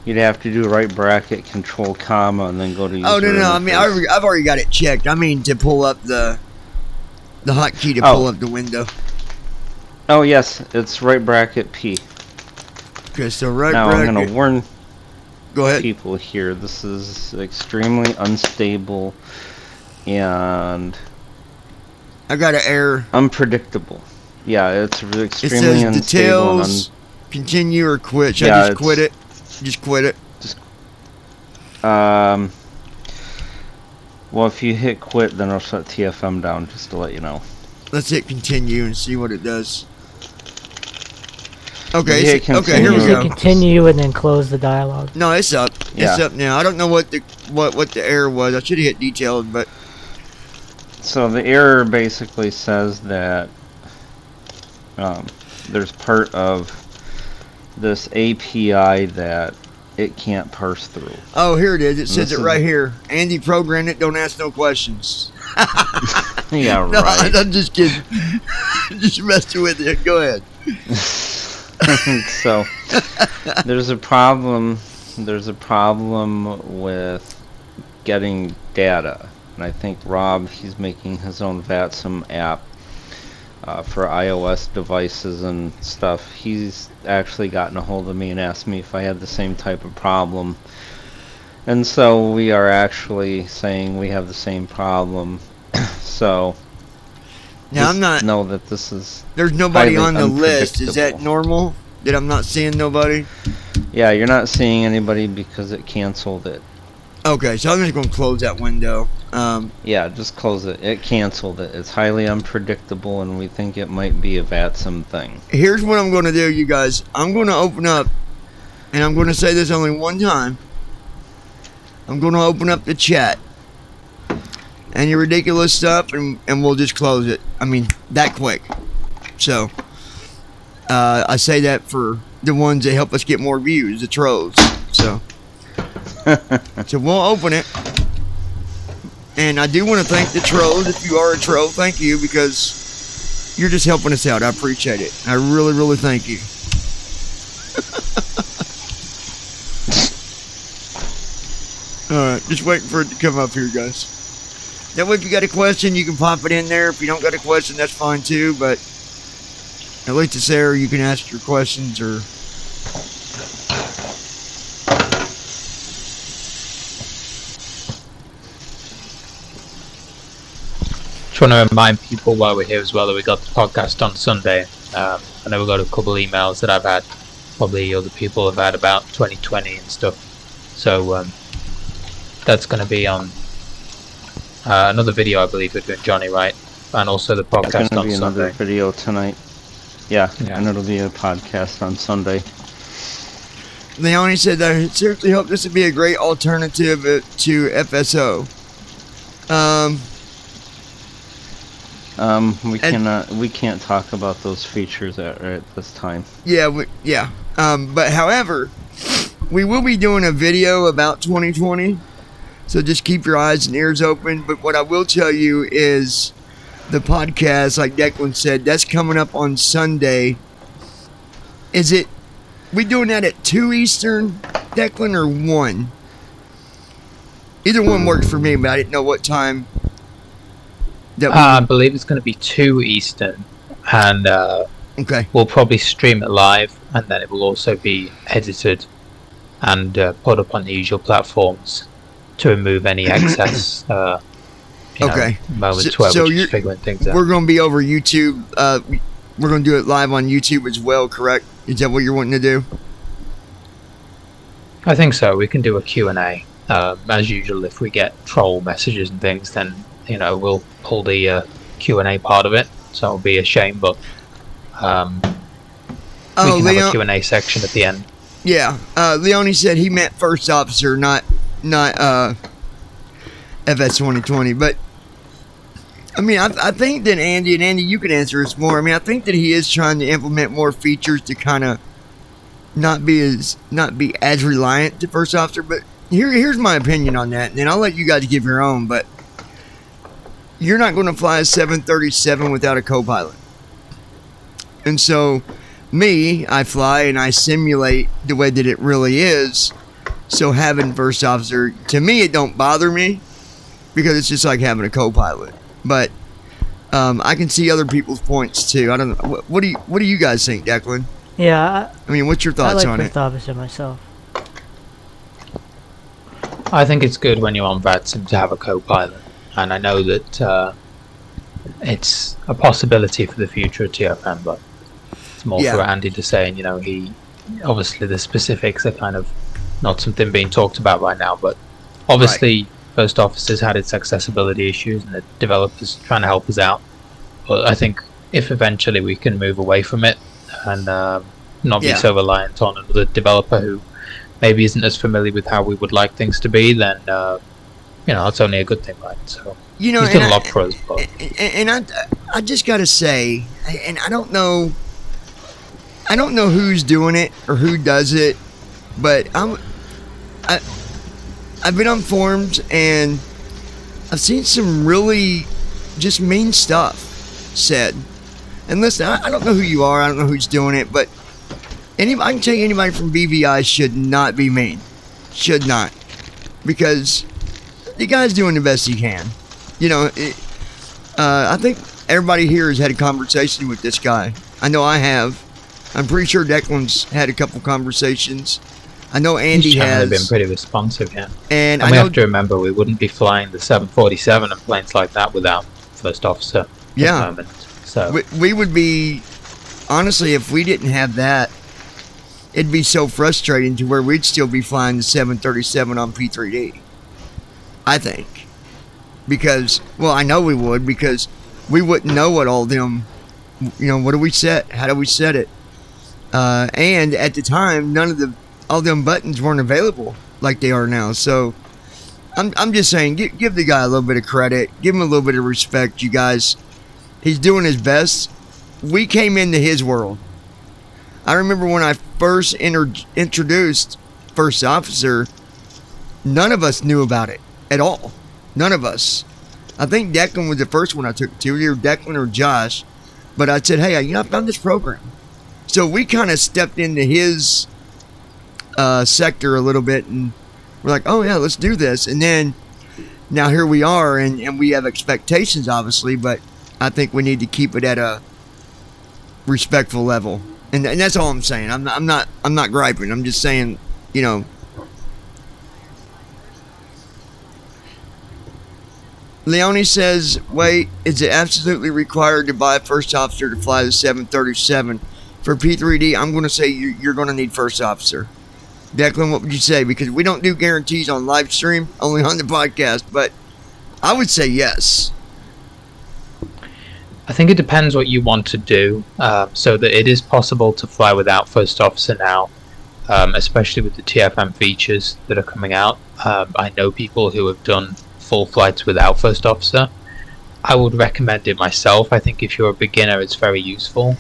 Speaker 3: You'd have to do right bracket, control comma, and then go to user
Speaker 1: Oh no! I mean,
Speaker 3: interface.
Speaker 1: I've already got it checked. I mean, to pull up the hotkey to pull up the window.
Speaker 3: Oh yes, it's right bracket P.
Speaker 1: Okay, so right
Speaker 3: Now
Speaker 1: bracket.
Speaker 3: I'm gonna warn
Speaker 1: Go ahead.
Speaker 3: people here. This is extremely unstable and
Speaker 1: I got an error.
Speaker 3: unpredictable. Yeah, it's
Speaker 1: It
Speaker 3: extremely
Speaker 1: says
Speaker 3: unstable and
Speaker 1: details, continue or quit. Should
Speaker 3: Yeah,
Speaker 1: I just quit it? Just quit it.
Speaker 3: well, if you hit quit, then I'll shut TFM down. Just to let you know.
Speaker 1: Let's hit continue and see what it does. Okay,
Speaker 3: Yeah,
Speaker 1: okay, here we
Speaker 3: continue.
Speaker 1: go.
Speaker 4: Continue and then close the dialogue.
Speaker 1: No, it's up.
Speaker 3: Yeah.
Speaker 1: It's up now. I don't know what the error was. I should have hit detailed, but
Speaker 3: So the error basically says that there's part of this API that it can't parse through.
Speaker 1: oh, here it is. It says
Speaker 3: This
Speaker 1: it
Speaker 3: is-
Speaker 1: right here. Andy programmed it. Don't ask no questions.
Speaker 3: Yeah,
Speaker 1: No,
Speaker 3: right.
Speaker 1: I'm just kidding. Just messing with you. Go ahead.
Speaker 3: So there's a problem with getting data, and I think Rob, he's making his own VATSIM app for iOS devices and stuff. He's actually gotten a hold of me and asked me if I had the same type of problem, and so we are actually saying we have the same problem. So
Speaker 1: Now, I'm
Speaker 3: just
Speaker 1: not.
Speaker 3: know that this is
Speaker 1: There's nobody
Speaker 3: highly
Speaker 1: on the list. Is that
Speaker 3: unpredictable.
Speaker 1: normal? That I'm not seeing nobody?
Speaker 3: Yeah, you're not seeing anybody because it canceled it.
Speaker 1: Okay, so I'm just going to close that window.
Speaker 3: Yeah, just close it. It canceled it. It's highly unpredictable, and we think it might be a VATSIM thing.
Speaker 1: Here's what I'm going to do, you guys. I'm going to open up, and I'm going to say this only one time. I'm going to open up the chat. Any ridiculous stuff, and we'll just close it. I mean, that quick. So, I say that for the ones that help us get more views, the trolls. So we'll open it. And I do want to thank the trolls. If you are a troll, thank you, because you're just helping us out. I appreciate it. I really, really thank you. Alright, just waiting for it to come up here, guys. That way, if you got a question, you can pop it in there. If you don't got a question, that's fine too, but at least it's there. You can ask your questions or...
Speaker 2: Just want to remind people while we're here as well that we got the podcast on Sunday. I know we got a couple emails that I've had, probably other people have had about 2020 and stuff. So that's going to be on another video, I believe, with Johnny, right? And also the podcast on Sunday.
Speaker 3: Another video tonight. Yeah, and it'll be a podcast on Sunday.
Speaker 1: Leonie said that I seriously hope this would be a great alternative to FSO.
Speaker 3: We can't talk about those features at this time.
Speaker 1: Yeah, but however, we will be doing a video about 2020, so just keep your eyes and ears open. But what I will tell you is the podcast, like Declan said, that's coming up on Sunday. Is it, we doing that at 2 Eastern, Declan, or 1? Either one works for me, but I didn't know what time.
Speaker 2: I believe it's going to be 2 Eastern, and
Speaker 1: okay.
Speaker 2: We'll probably stream it live, and then it will also be edited and put up on the usual platforms to remove any excess moments where we're just figuring things out.
Speaker 1: We're going to be over YouTube. We're going to do it live on YouTube as well, correct? Is that what you're wanting to do?
Speaker 2: I think so. We can do a Q&A. As usual, if we get troll messages and things, then we'll pull the Q&A part of it, so it'll be a shame, but we can have a Q&A section at the end.
Speaker 1: Yeah, Leonie said he meant first officer, not FS 2020, but I mean, I think that Andy, you can answer us more. I mean, I think that he is trying to implement more features to kind of not be as reliant to first officer, but here's my opinion on that, and then I'll let you guys give your own, but you're not going to fly a 737 without a co-pilot. And so, I fly and I simulate the way that it really is. So having first officer, to me, it don't bother me because it's just like having a co-pilot. But I can see other people's points too. I don't know. What do you guys think, Declan?
Speaker 4: Yeah.
Speaker 1: I mean, what's your thoughts on it?
Speaker 4: I like first officer myself.
Speaker 2: I think it's good when you're on VATSIM to have a co-pilot. And I know that it's a possibility for the future of TFM, but it's more for Andy to say. And he obviously the specifics are kind of not something being talked about right now. But obviously, first officer's had its accessibility issues, and the developers trying to help us out. But I think if eventually we can move away from it and not be so reliant on another developer who maybe isn't as familiar with how we would like things to be, then it's only a good thing, right? So he's done a lot for us. But.
Speaker 1: And I just got to say, and I don't know who's doing it or who does it, but I've been on forums and I've seen some really just mean stuff said. And listen, I don't know who you are, I don't know who's doing it, but I can tell you anybody from BVI should not be mean. Should not. Because the guy's doing the best he can. I think everybody here has had a conversation with this guy. I know I have. I'm pretty sure Declan's had a couple conversations. I know Andy has.
Speaker 2: He's been pretty responsive, yeah.
Speaker 1: And
Speaker 2: we have to remember we wouldn't be flying the 747 and planes like that without first officer at the moment. So
Speaker 1: we would be, honestly, if we didn't have that, it'd be so frustrating to where we'd still be flying the 737 on p3d. I think. Because, I know we would, because we wouldn't know what all them, what do we set? How do we set it? And at the time, all them buttons weren't available like they are now. So I'm just saying, give the guy a little bit of credit. Give him a little bit of respect, you guys. He's doing his best. We came into his world. I remember when I first introduced First Officer, none of us knew about it at all. None of us. I think Declan was the first one I took it to, either Declan or Josh. But I said, hey, I found this program. So we kind of stepped into his sector a little bit, and we're like, oh yeah, let's do this. And then now here we are, and we have expectations, obviously, but I think we need to keep it at a respectful level. And that's all I'm saying. I'm not griping. I'm just saying, you know. Leone says, wait, is it absolutely required to buy a First Officer to fly the 737? For P3D, I'm going to say you're going to need First Officer. Declan, what would you say? Because we don't do guarantees on live stream, only on the podcast, but I would say yes.
Speaker 2: I think it depends what you want to do, so that it is possible to fly without First Officer now, especially with the TFM features that are coming out. I know people who have done full flights without First Officer. I would recommend it myself. I think if you're a beginner, it's very useful.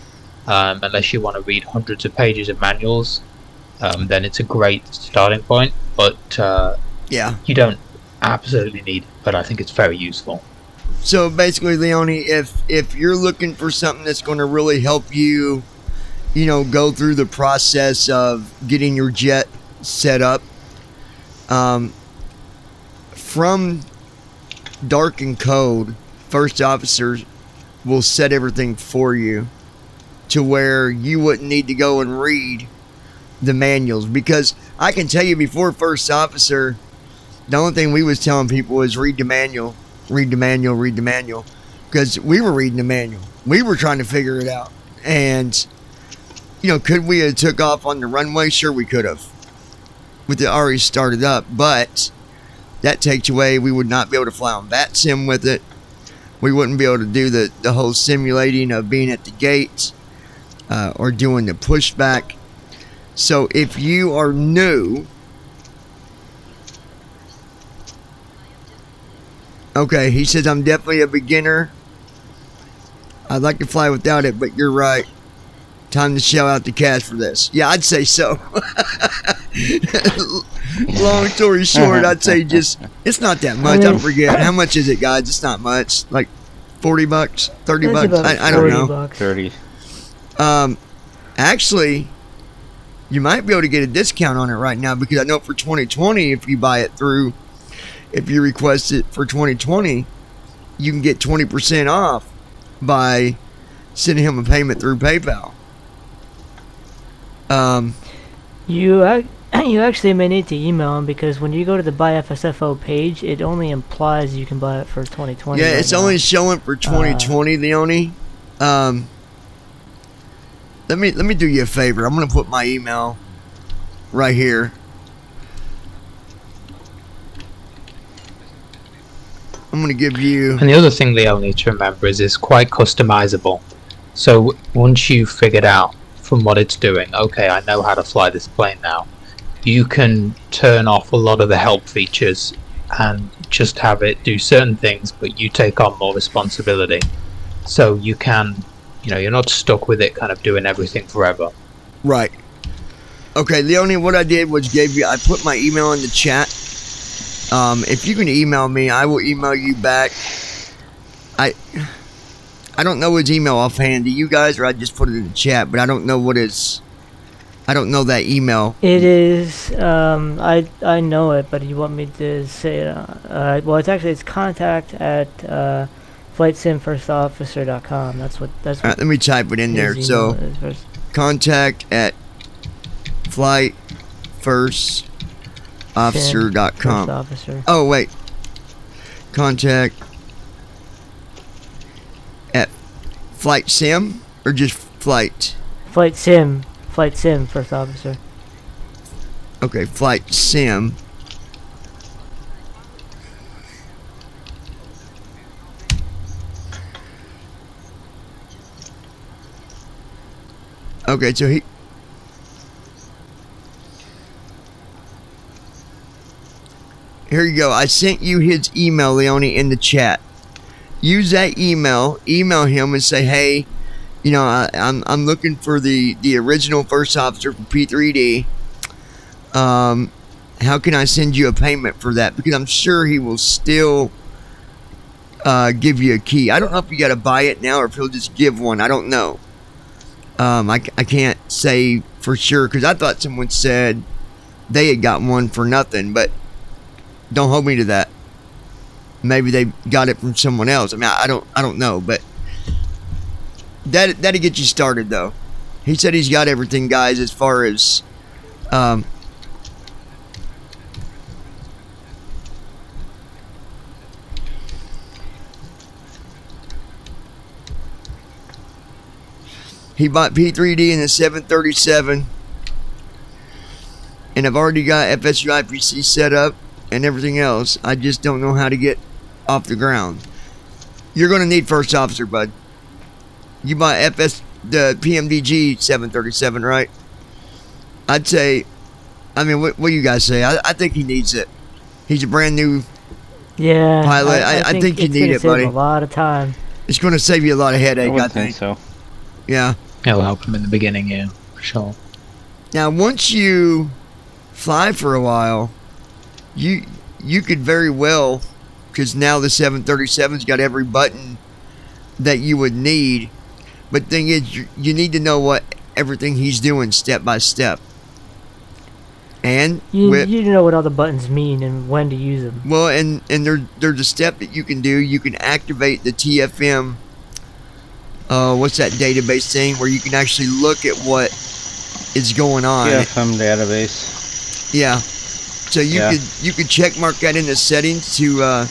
Speaker 2: Unless you want to read hundreds of pages of manuals, then it's a great starting point. But
Speaker 1: yeah,
Speaker 2: you don't absolutely need it, but I think it's very useful.
Speaker 1: So basically, Leone, if you're looking for something that's going to really help you, you know, go through the process of getting your jet set up, from dark and code, First Officers will set everything for you to where you wouldn't need to go and read the manuals. Because I can tell you, before First Officer, the only thing we was telling people is read the manual, read the manual, read the manual. Because we were reading the manual. We were trying to figure it out. And, you know, could we have took off on the runway? Sure, we could have. With it already started up. But that takes away, we would not be able to fly on bat sim with it. We wouldn't be able to do the whole simulating of being at the gate or doing the pushback. So if you are new, okay, he says, I'm definitely a beginner. I'd like to fly without it, but you're right. Time to shell out the cash for this. Yeah, I'd say so. Long story short, I'd say just, it's not that much. I forget. How much is it, guys? It's not much. Like $40, $30 bucks. I don't know.
Speaker 4: Bucks.
Speaker 3: 30.
Speaker 1: Actually, you might be able to get a discount on it right now, because I know for 2020, if you buy it through, if you request it for 2020, you can get 20% off by sending him a payment through PayPal.
Speaker 4: You actually may need to email him, because when you go to the Buy FSFO page, it only implies you can buy it for 2020.
Speaker 1: Yeah,
Speaker 4: right
Speaker 1: it's
Speaker 4: now.
Speaker 1: only showing for 2020, Leone. Let me do you a favor. I'm gonna put my email right here. I'm gonna give you.
Speaker 2: And the other thing Leo needs to remember is it's quite customizable. So once you've figured out from what it's doing, okay, I know how to fly this plane now, you can turn off a lot of the help features and just have it do certain things, but you take on more responsibility. So you can, you know, you're not stuck with it kind of doing everything forever.
Speaker 1: Right. Okay, Leone, what I did was I put my email in the chat. If you can email me, I will email you back. I don't know his email offhand. Do you guys, or I just put it in the chat, but I don't know I don't know that email.
Speaker 4: It is, I know it, but you want me to say it? Well, it's contact at flightsimfirstofficer.com. That's what.
Speaker 1: All right, let me type it in there. So, contact at flightfirstofficer.com.
Speaker 4: Officer.
Speaker 1: Oh, wait. Contact at Flight Sim, or just Flight?
Speaker 4: Flight Sim, First Officer.
Speaker 1: Okay, Flight Sim. Okay, so Here you go. I sent you his email, Leonie, in the chat. Use that email. Email him and say, hey, you know, I'm looking for the original first officer from p3d. How can I send you a payment for that? Because I'm sure he will still give you a key. I don't know if you got to buy it now or if he'll just give one. I don't know. I can't say for sure because I thought someone said they had got one for nothing, but don't hold me to that. Maybe they got it from someone else. I mean, I don't know, but that'll get you started though. He said he's got everything, guys, as far as he bought P3D in the 737, and I've already got FSU IPC set up and everything else. I just don't know how to get off the ground. You're going to need first officer, bud. You bought the PMDG 737, right? I'd say, I mean, what do you guys say? I think he needs it. He's a brand new pilot. I think you need it, buddy.
Speaker 4: A lot of time.
Speaker 1: It's going to save you a lot of headache,
Speaker 3: I think so.
Speaker 1: Yeah.
Speaker 2: It'll help him in the beginning, yeah, for sure.
Speaker 1: Now, once you fly for a while, you could very well, because now the 737's got every button that you would need. But the thing is, you need to know what everything he's doing step by step. And
Speaker 4: you need to know what all the buttons mean and when to use them.
Speaker 1: Well, and there's a step that you can do. You can activate the TFM. What's that database thing where you can actually look at what is going on?
Speaker 3: TFM database.
Speaker 1: Yeah. So you could check mark that in the settings to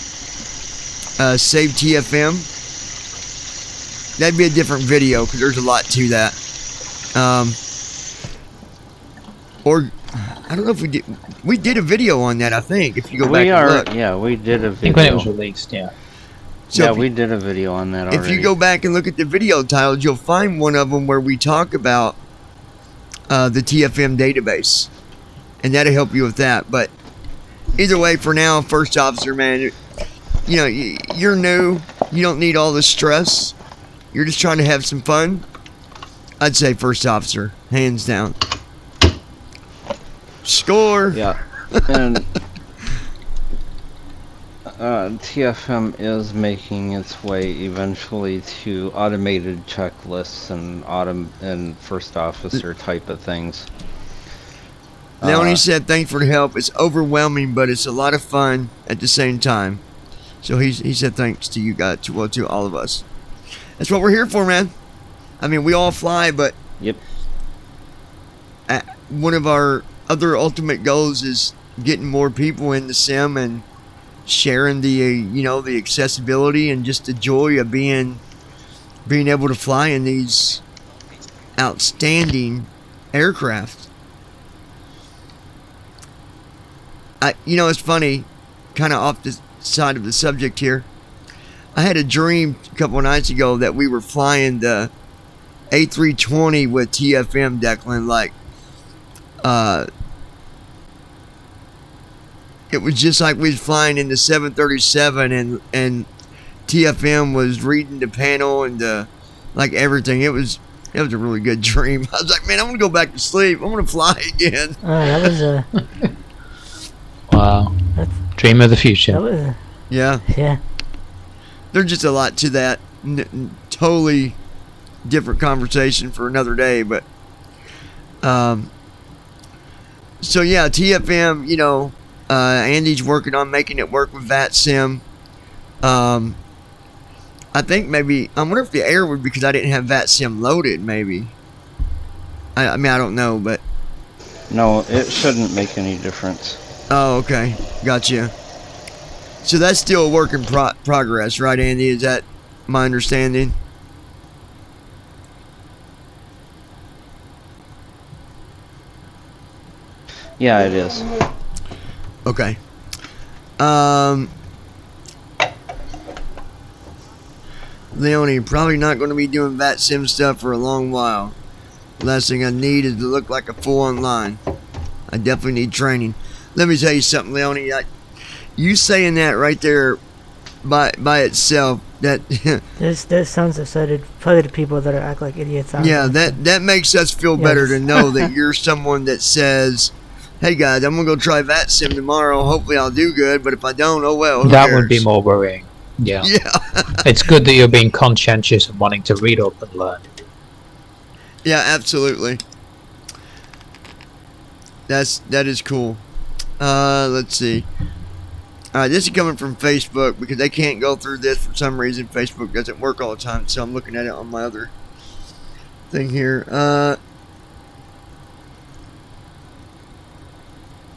Speaker 1: save TFM. That'd be a different video because there's a lot to that. Or I don't know if we did. We did a video on that. I think if you go back and look.
Speaker 3: Yeah, we did a video.
Speaker 2: I think when it was released, yeah.
Speaker 1: So
Speaker 3: yeah, we did a video on that already.
Speaker 1: If you go back and look at the video titles, you'll find one of them where we talk about the TFM database, and that'll help you with that. But either way, for now, first officer, man, you know, you're new. You don't need all the stress. You're just trying to have some fun. I'd say first officer, hands down. Score.
Speaker 3: Yeah, and TFM is making its way eventually to automated checklists and first officer type of things.
Speaker 1: Leonie said, "Thanks for the help. It's overwhelming, but it's a lot of fun at the same time." So he said, "Thanks to you guys, to all of us. That's what we're here for, man. I mean, we all fly, but
Speaker 3: yep.
Speaker 1: One of our other ultimate goals is getting more people in the sim and sharing the the accessibility and just the joy of being able to fly in these outstanding aircraft." It's funny, kind of off the side of the subject here. I had a dream a couple of nights ago that we were flying the A320 with TFM, Declan. Like, it was just like we was flying in the 737 and TFM was reading the panel and like everything. It was a really good dream. I was like, man, I'm gonna go back to sleep. I'm gonna fly again.
Speaker 4: That was a
Speaker 2: wow. Dream of the future.
Speaker 4: That was
Speaker 1: yeah. There's just a lot to that. Totally different conversation for another day, but so yeah, TFM. Andy's working on making it work with VATSIM. I think maybe I wonder if the error would be because I didn't have VATSIM loaded. Maybe. I mean, I don't know, but
Speaker 3: no, it shouldn't make any difference.
Speaker 1: Oh, okay, gotcha. So that's still a work in progress, right, Andy? Is that my understanding?
Speaker 3: Yeah, it is.
Speaker 1: Okay. Leonie, probably not going to be doing VATSIM stuff for a long while. Last thing I need is to look like a fool online. I definitely need training. Let me tell you something, Leonie. You saying that right there by itself, that
Speaker 4: There's sons of said probably the people that are act like idiots.
Speaker 1: yeah, that makes us feel better to know that you're someone that says, hey guys, I'm gonna go try VAT Sim tomorrow. Hopefully I'll do good, but if I don't, oh well.
Speaker 2: That would be more worrying. Yeah.
Speaker 1: Yeah.
Speaker 2: It's good that you're being conscientious and wanting to read up and learn.
Speaker 1: Yeah, absolutely. That is cool. Let's see. Alright, this is coming from Facebook because they can't go through this for some reason. Facebook doesn't work all the time, so I'm looking at it on my other thing here.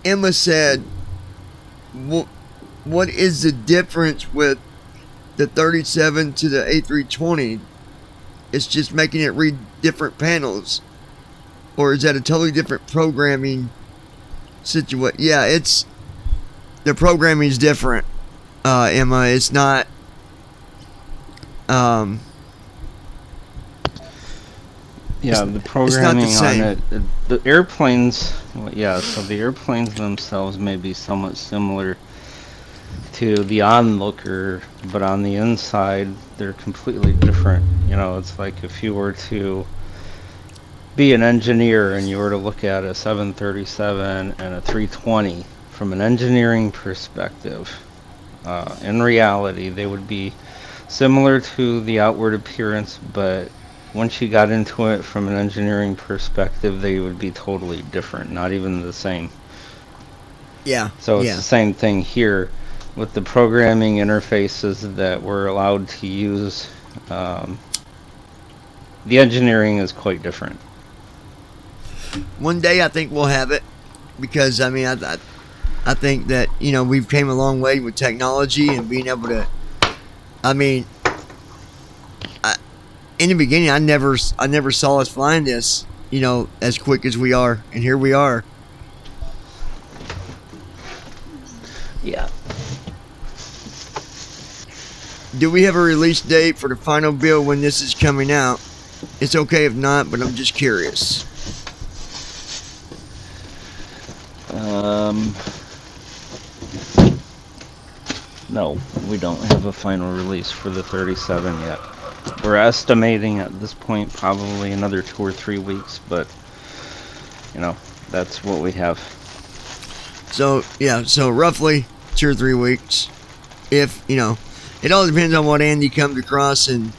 Speaker 1: Emma said, what is the difference with the 37 to the A320? It's just making it read different panels. Or is that a totally different programming situation? Yeah, it's... The programming is different, Emma. It's not...
Speaker 3: Yeah, the programming on it... The airplanes... Yeah, so the airplanes themselves may be somewhat similar to the onlooker, but on the inside, they're completely different. You know, it's like if you were to be an engineer and you were to look at a 737 and a 320 from an engineering perspective, in reality they would be similar to the outward appearance, but once you got into it from an engineering perspective, they would be totally different, not even the same.
Speaker 1: Yeah.
Speaker 3: So it's the same thing here with the programming interfaces that we're allowed to use. The engineering is quite different.
Speaker 1: One day I think we'll have it, because I mean I think that, you know, we've came a long way with technology and being able to, I mean, in the beginning I never saw us flying this, you know, as quick as we are, and here we are.
Speaker 3: Yeah.
Speaker 1: Do we have a release date for the final build when this is coming out? It's okay if not, but I'm just curious.
Speaker 3: No, we don't have a final release for the 37 yet. We're estimating at this point probably another 2 or 3 weeks, but you know, that's what we have.
Speaker 1: So yeah, so roughly 2 or 3 weeks. If, you know, it all depends on what Andy comes across, and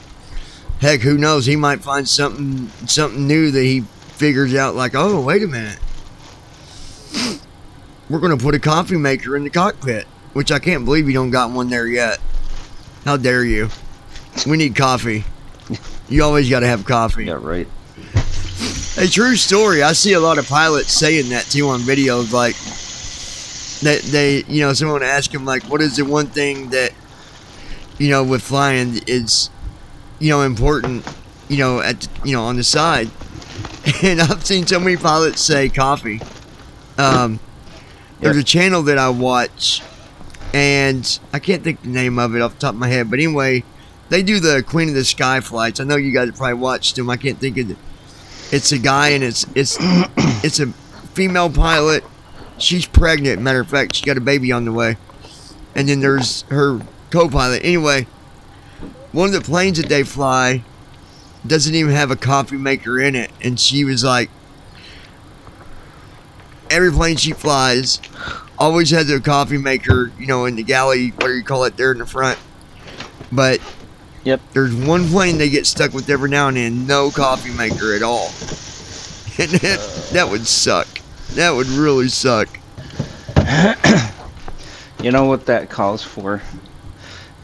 Speaker 1: heck, who knows, he might find something new that he figures out, like, oh, wait a minute, we're gonna put a coffee maker in the cockpit, which I can't believe you don't got one there yet. How dare you? We need coffee. You always got to have coffee.
Speaker 3: Yeah, right.
Speaker 1: A true story. I see a lot of pilots saying that too on videos, like that they, you know, someone ask them, like, what is the one thing that, you know, with flying is, you know, important, you know, at, you know, on the side. And I've seen so many pilots say coffee. There's a channel that I watch, and I can't think the name of it off the top of my head, but anyway, they do the Queen of the Sky flights. I know you guys have probably watched them. I can't think of it. It's a guy, and it's a female pilot. She's pregnant. Matter of fact, she got a baby on the way. And then there's her co-pilot. Anyway, one of the planes that they fly doesn't even have a coffee maker in it, and she was like, every plane she flies always has a coffee maker, you know, in the galley, whatever you call it, there in the front. But
Speaker 3: yep,
Speaker 1: there's one plane they get stuck with every now and then, no coffee maker at all. And that would suck. That would really suck.
Speaker 3: You know what that calls for?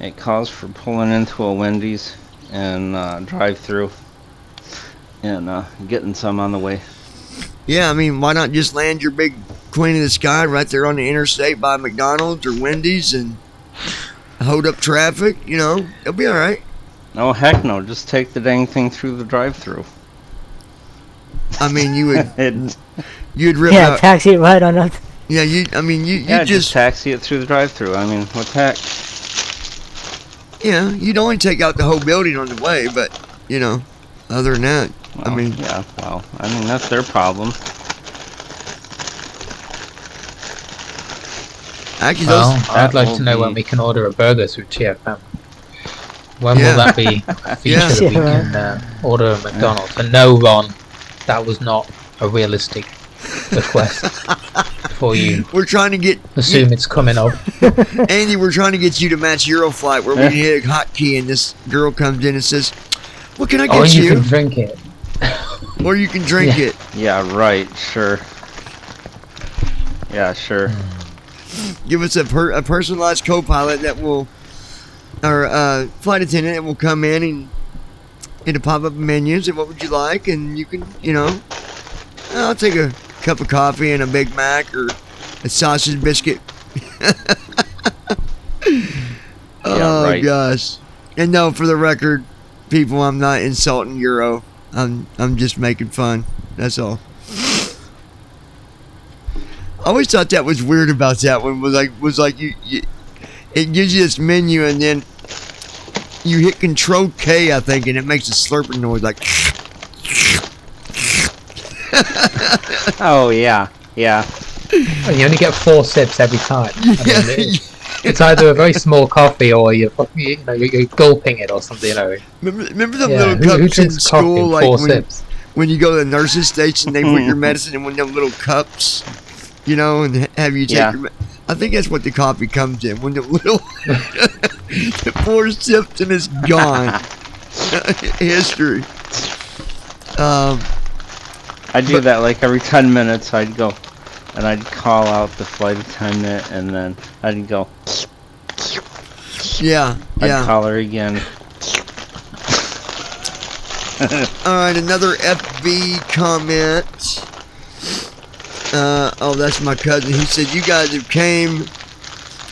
Speaker 3: It calls for pulling into a Wendy's and drive-through and getting some on the way.
Speaker 1: Yeah, I mean, why not just land your big Queen of the Sky right there on the interstate by McDonald's or Wendy's and hold up traffic? You know, it'll be all right.
Speaker 3: Oh, heck no. Just take the dang thing through the drive-thru.
Speaker 1: I mean, you would... You'd rip out...
Speaker 4: taxi it right on up.
Speaker 1: Yeah, you
Speaker 3: just taxi it through the drive-thru. I mean, what the heck?
Speaker 1: Yeah, you'd only take out the whole building on the way, but, you know, other than that,
Speaker 3: well,
Speaker 1: I mean...
Speaker 3: Yeah, well, I mean, that's their problem.
Speaker 1: Actually,
Speaker 2: Well,
Speaker 1: those,
Speaker 2: I'd like
Speaker 3: will
Speaker 2: to know when
Speaker 3: be-
Speaker 2: we can order a burger through TFM. When
Speaker 1: Yeah.
Speaker 2: will that be a feature
Speaker 1: Yeah.
Speaker 2: that we
Speaker 4: Yeah,
Speaker 2: can order a McDonald's? And no, Ron, that was not a realistic request for you.
Speaker 1: we're trying to get
Speaker 2: Assume it's coming up.
Speaker 1: Andy. We're trying to get you to match Euroflight, where we can hit a hotkey and this girl comes in and says, "What can I
Speaker 2: Or
Speaker 1: get
Speaker 2: you
Speaker 1: you?"
Speaker 2: can drink it.
Speaker 1: Or you can drink
Speaker 2: Yeah.
Speaker 1: it.
Speaker 3: Yeah, right, sure. Yeah, sure.
Speaker 1: Give us a personalized co-pilot that will, or flight attendant that will come in and it'll pop up a menu and say, "What would you like?" And you can, I'll take a cup of coffee and a Big Mac or a sausage biscuit. Oh
Speaker 3: right.
Speaker 1: gosh! And no, for the record, people, I'm not insulting Euro. I'm just making fun. That's all. I always thought that was weird about that one. Was like you it gives you this menu and then you hit Control K, I think, and it makes a slurping noise like.
Speaker 3: Oh, yeah, yeah.
Speaker 2: And you only get 4 sips every time. I mean,
Speaker 1: Yeah.
Speaker 2: it's either a very small coffee or you're gulping it or something.
Speaker 1: Remember the
Speaker 2: Yeah,
Speaker 1: little
Speaker 2: who
Speaker 1: cups in
Speaker 2: drinks coffee
Speaker 1: school,
Speaker 2: in
Speaker 1: like
Speaker 2: 4
Speaker 1: when,
Speaker 2: sips?
Speaker 1: when you go to the nurse's station, they put your medicine in one of them little cups, and have you take
Speaker 3: Yeah.
Speaker 1: your. I think that's what the coffee comes in. When the little the 4 sips and it's gone. History.
Speaker 3: I'd do that like every 10 minutes. I'd go and I'd call out the flight attendant and then I'd go.
Speaker 1: Yeah,
Speaker 3: I'd
Speaker 1: yeah.
Speaker 3: call her again.
Speaker 1: All right, another FB comment. Oh, that's my cousin. He said, "You guys have came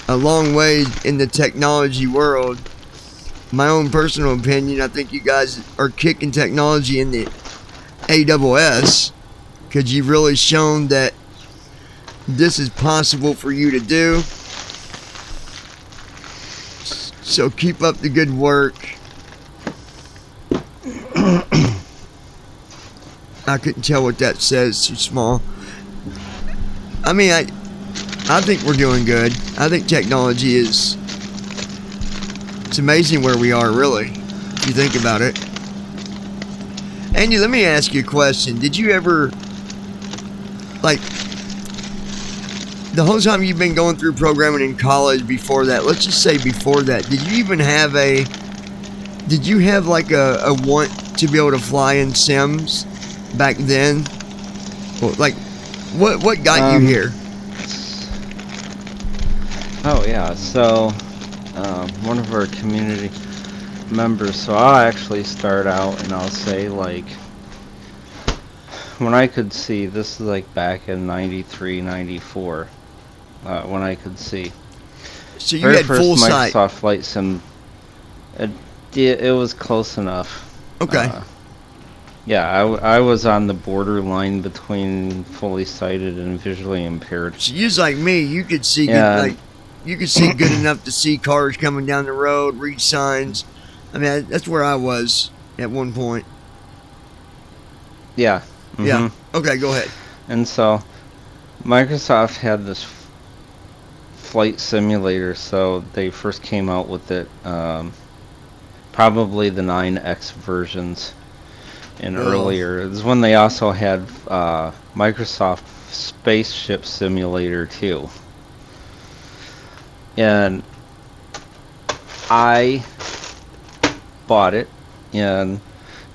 Speaker 1: a long way in the technology world. My own personal opinion, I think you guys are kicking technology in the AWS because you've really shown that this is possible for you to do. So keep up the good work." I couldn't tell what that says. Too small. I mean, I think we're doing good. I think technology is. It's amazing where we are, really. If you think about it. Andy, let me ask you a question. Did you ever, like, the whole time you've been going through programming in college before that, let's just say before that, did you even have like a want to be able to fly in sims back then? Well, like, what got you here?
Speaker 3: Oh yeah, so one of our community members, so I'll actually start out and I'll say, like, when I could see, this is like back in 93, 94, when I could see.
Speaker 1: So you
Speaker 3: Very
Speaker 1: had
Speaker 3: first
Speaker 1: full sight.
Speaker 3: Microsoft Flight Sim, it was close enough.
Speaker 1: Okay.
Speaker 3: Yeah, I was on the borderline between fully sighted and visually impaired.
Speaker 1: So you was like me. You could see you could see good enough to see cars coming down the road, read signs. I mean, that's where I was at one point.
Speaker 3: Yeah.
Speaker 1: Yeah. Okay, go ahead.
Speaker 3: And so Microsoft had this flight simulator, so they first came out with it, probably the 9X versions and earlier. It was when they also had Microsoft Spaceship Simulator too. And I bought it, and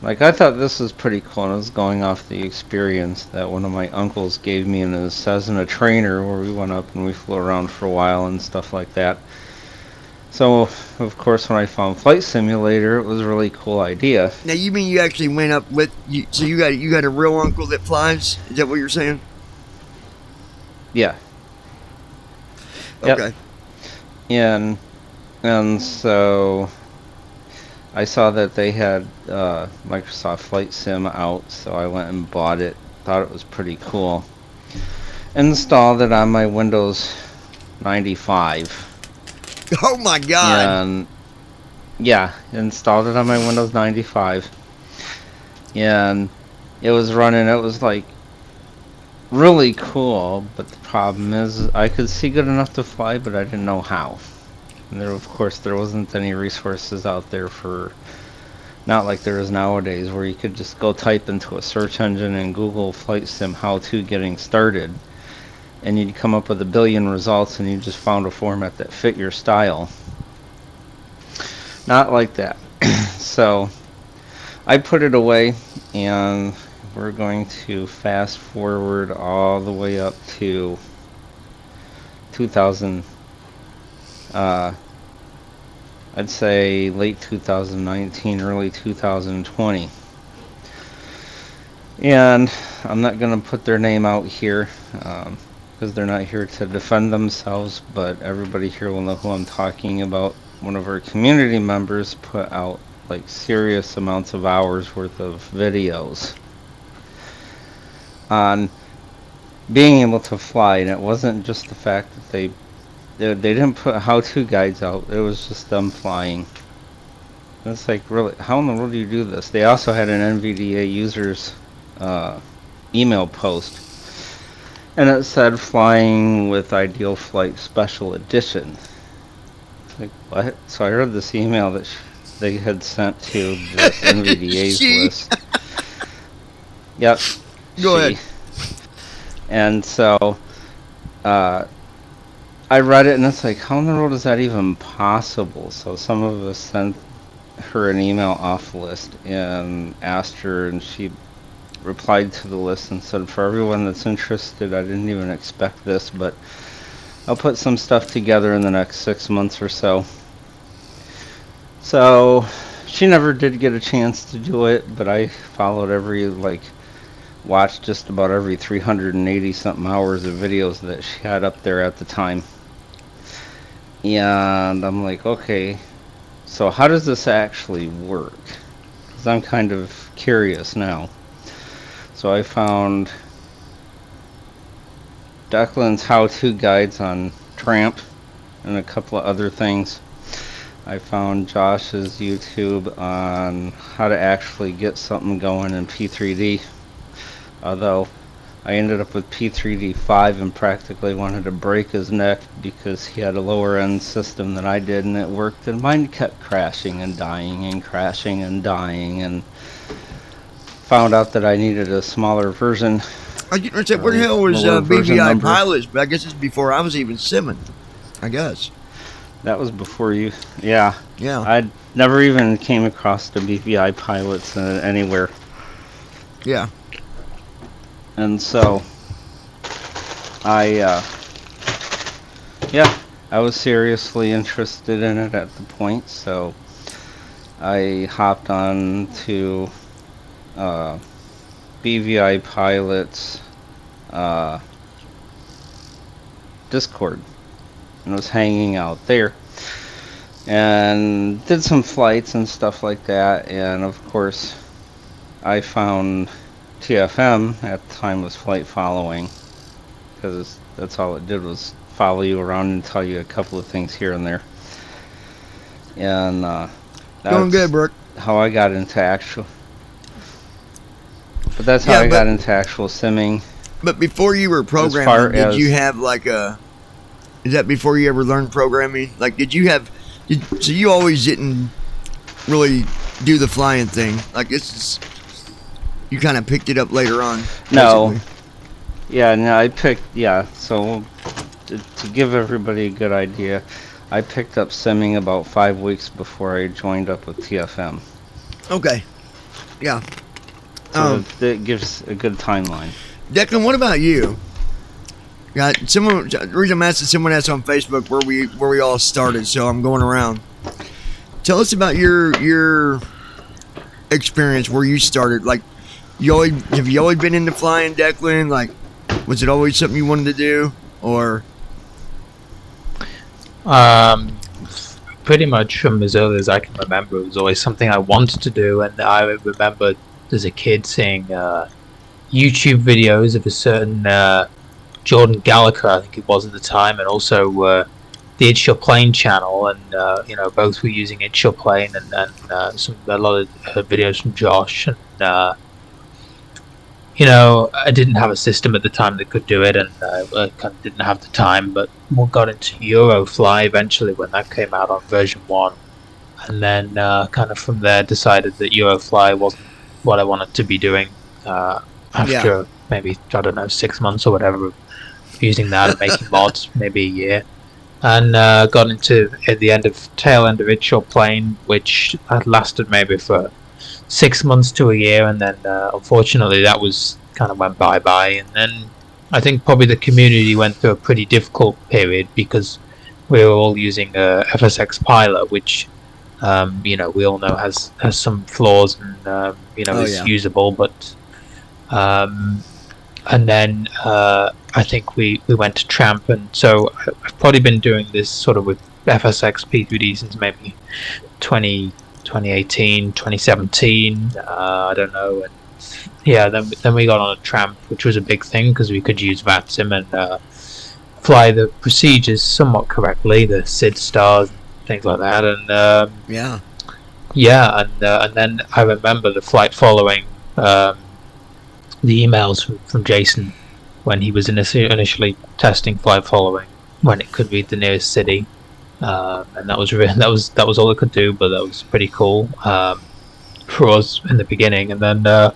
Speaker 3: like, I thought this was pretty cool, and I was going off the experience that one of my uncles gave me in his Cessna trainer, where we went up and we flew around for a while and stuff like that. So, of course, when I found Flight Simulator, it was a really cool idea.
Speaker 1: Now, you mean you actually went up with you? So you got a real uncle that flies? Is that what you're saying?
Speaker 3: Yeah.
Speaker 1: Okay.
Speaker 3: Yep. And so I saw that they had Microsoft Flight Sim out, so I went and bought it. Thought it was pretty cool. Installed it on my Windows 95.
Speaker 1: Oh my God!
Speaker 3: And yeah, installed it on my Windows 95, and it was running. It was like really cool, but the problem is I could see good enough to fly, but I didn't know how. And there, of course, there wasn't any resources out there for, not like there is nowadays, where you could just go type into a search engine and Google flight sim how to getting started, and you'd come up with a billion results, and you just found a format that fit your style. Not like that. So I put it away, and we're going to fast forward all the way up to 2000, I'd say late 2019, early 2020. And I'm not going to put their name out here because they're not here to defend themselves, but everybody here will know who I'm talking about. One of our community members put out like serious amounts of hours worth of videos on being able to fly, and it wasn't just the fact that they didn't put how-to guides out, it was just them flying. It's like, really, how in the world do you do this? They also had an NVDA users email post, and it said flying with Ideal Flight Special Edition. Like, what? So I read this email that they had sent to the NVDA's list. Yep.
Speaker 1: Go ahead.
Speaker 3: And so I read it, and it's like, how in the world is that even possible? So some of us sent her an email off the list and asked her, and she replied to the list and said, for everyone that's interested, I didn't even expect this, but I'll put some stuff together in the next 6 months or so. So she never did get a chance to do it, but I followed watched just about every 380 something hours of videos that she had up there at the time. And I'm like, okay, so how does this actually work? Because I'm kind of curious now. So I found Declan's how-to guides on Tramp and a couple of other things. I found Josh's YouTube on how to actually get something going in p3d, although I ended up with p3d 5 and practically wanted to break his neck because he had a lower end system than I did, and it worked, and mine kept crashing and dying and crashing and dying, and found out that I needed a smaller version.
Speaker 1: I didn't say, where the hell was BVI Pilots? But I guess it's before I was even simming, I guess.
Speaker 3: That was before you. Yeah.
Speaker 1: Yeah.
Speaker 3: I never even came across the BVI Pilots anywhere.
Speaker 1: Yeah.
Speaker 3: And so I was seriously interested in it at the point, so I hopped on to BVI Pilots Discord and was hanging out there and did some flights and stuff like that. And of course I found TFM at the time was flight following, because that's all it did was follow you around and tell you a couple of things here and there. And
Speaker 1: going good, Brooke.
Speaker 3: How I got into actual. But that's how I got into actual simming.
Speaker 1: But before you were programming, did you have like a? Is that before you ever learned programming? Like, did you have? So you always didn't really do the flying thing. Like, this is. You kind of picked it up later on.
Speaker 3: No.
Speaker 1: Basically.
Speaker 3: Yeah, no, I picked. Yeah, so to give everybody a good idea, I picked up simming about 5 weeks before I joined up with TFM.
Speaker 1: Okay. Yeah.
Speaker 3: So that gives a good timeline.
Speaker 1: Declan, what about you? Got someone. The reason I'm asking, someone asked on Facebook where we all started, so I'm going around. Tell us about your experience where you started. Like, have you always been into flying, Declan? Like, was it always something you wanted to do, or?
Speaker 2: Pretty much from as early as I can remember, it was always something I wanted to do, and I remember as a kid seeing YouTube videos of a certain Jordan Gallagher, I think it was at the time, and also the It's Your Plane channel, and both were using It's Your Plane, and a lot of videos from Josh, and I didn't have a system at the time that could do it, and I kind of didn't have the time. But we got into Eurofly eventually when that came out on version 1, and then kind of from there decided that Eurofly wasn't what I wanted to be doing after maybe, I don't know, 6 months or whatever, using that and making mods, maybe a year. And got into at the tail end of It's Your Plane, which had lasted maybe for 6 months to a year, and then unfortunately that was kind of went bye-bye. And then I think probably the community went through a pretty difficult period because we were all using FSX Pilot, which we all know has some flaws and is usable, but and then I think we went to Tramp, and so I've probably been doing this sort of with FSX p3d since maybe 2018, 2017, I don't know. And then we got on a Tramp, which was a big thing because we could use VATSIM and fly the procedures somewhat correctly, the SID stars, things like that. And and then I remember the flight following, the emails from Jason when he was initially testing flight following, when it could read the nearest city, and that was all it could do, but that was pretty cool for us in the beginning. And then I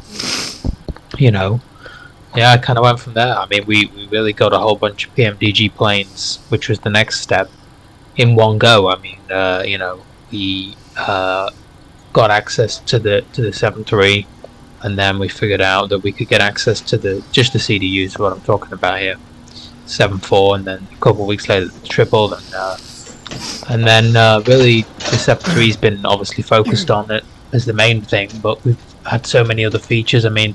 Speaker 2: kind of went from there. I mean, we really got a whole bunch of PMDG planes, which was the next step, in one go. I mean, we got access to the 7.3, and then we figured out that we could get access to just the CDUs, what I'm talking about here, 7.4, and then a couple of weeks later the triple, and then really the 7.3's been obviously focused on it as the main thing, but we've had so many other features. I mean,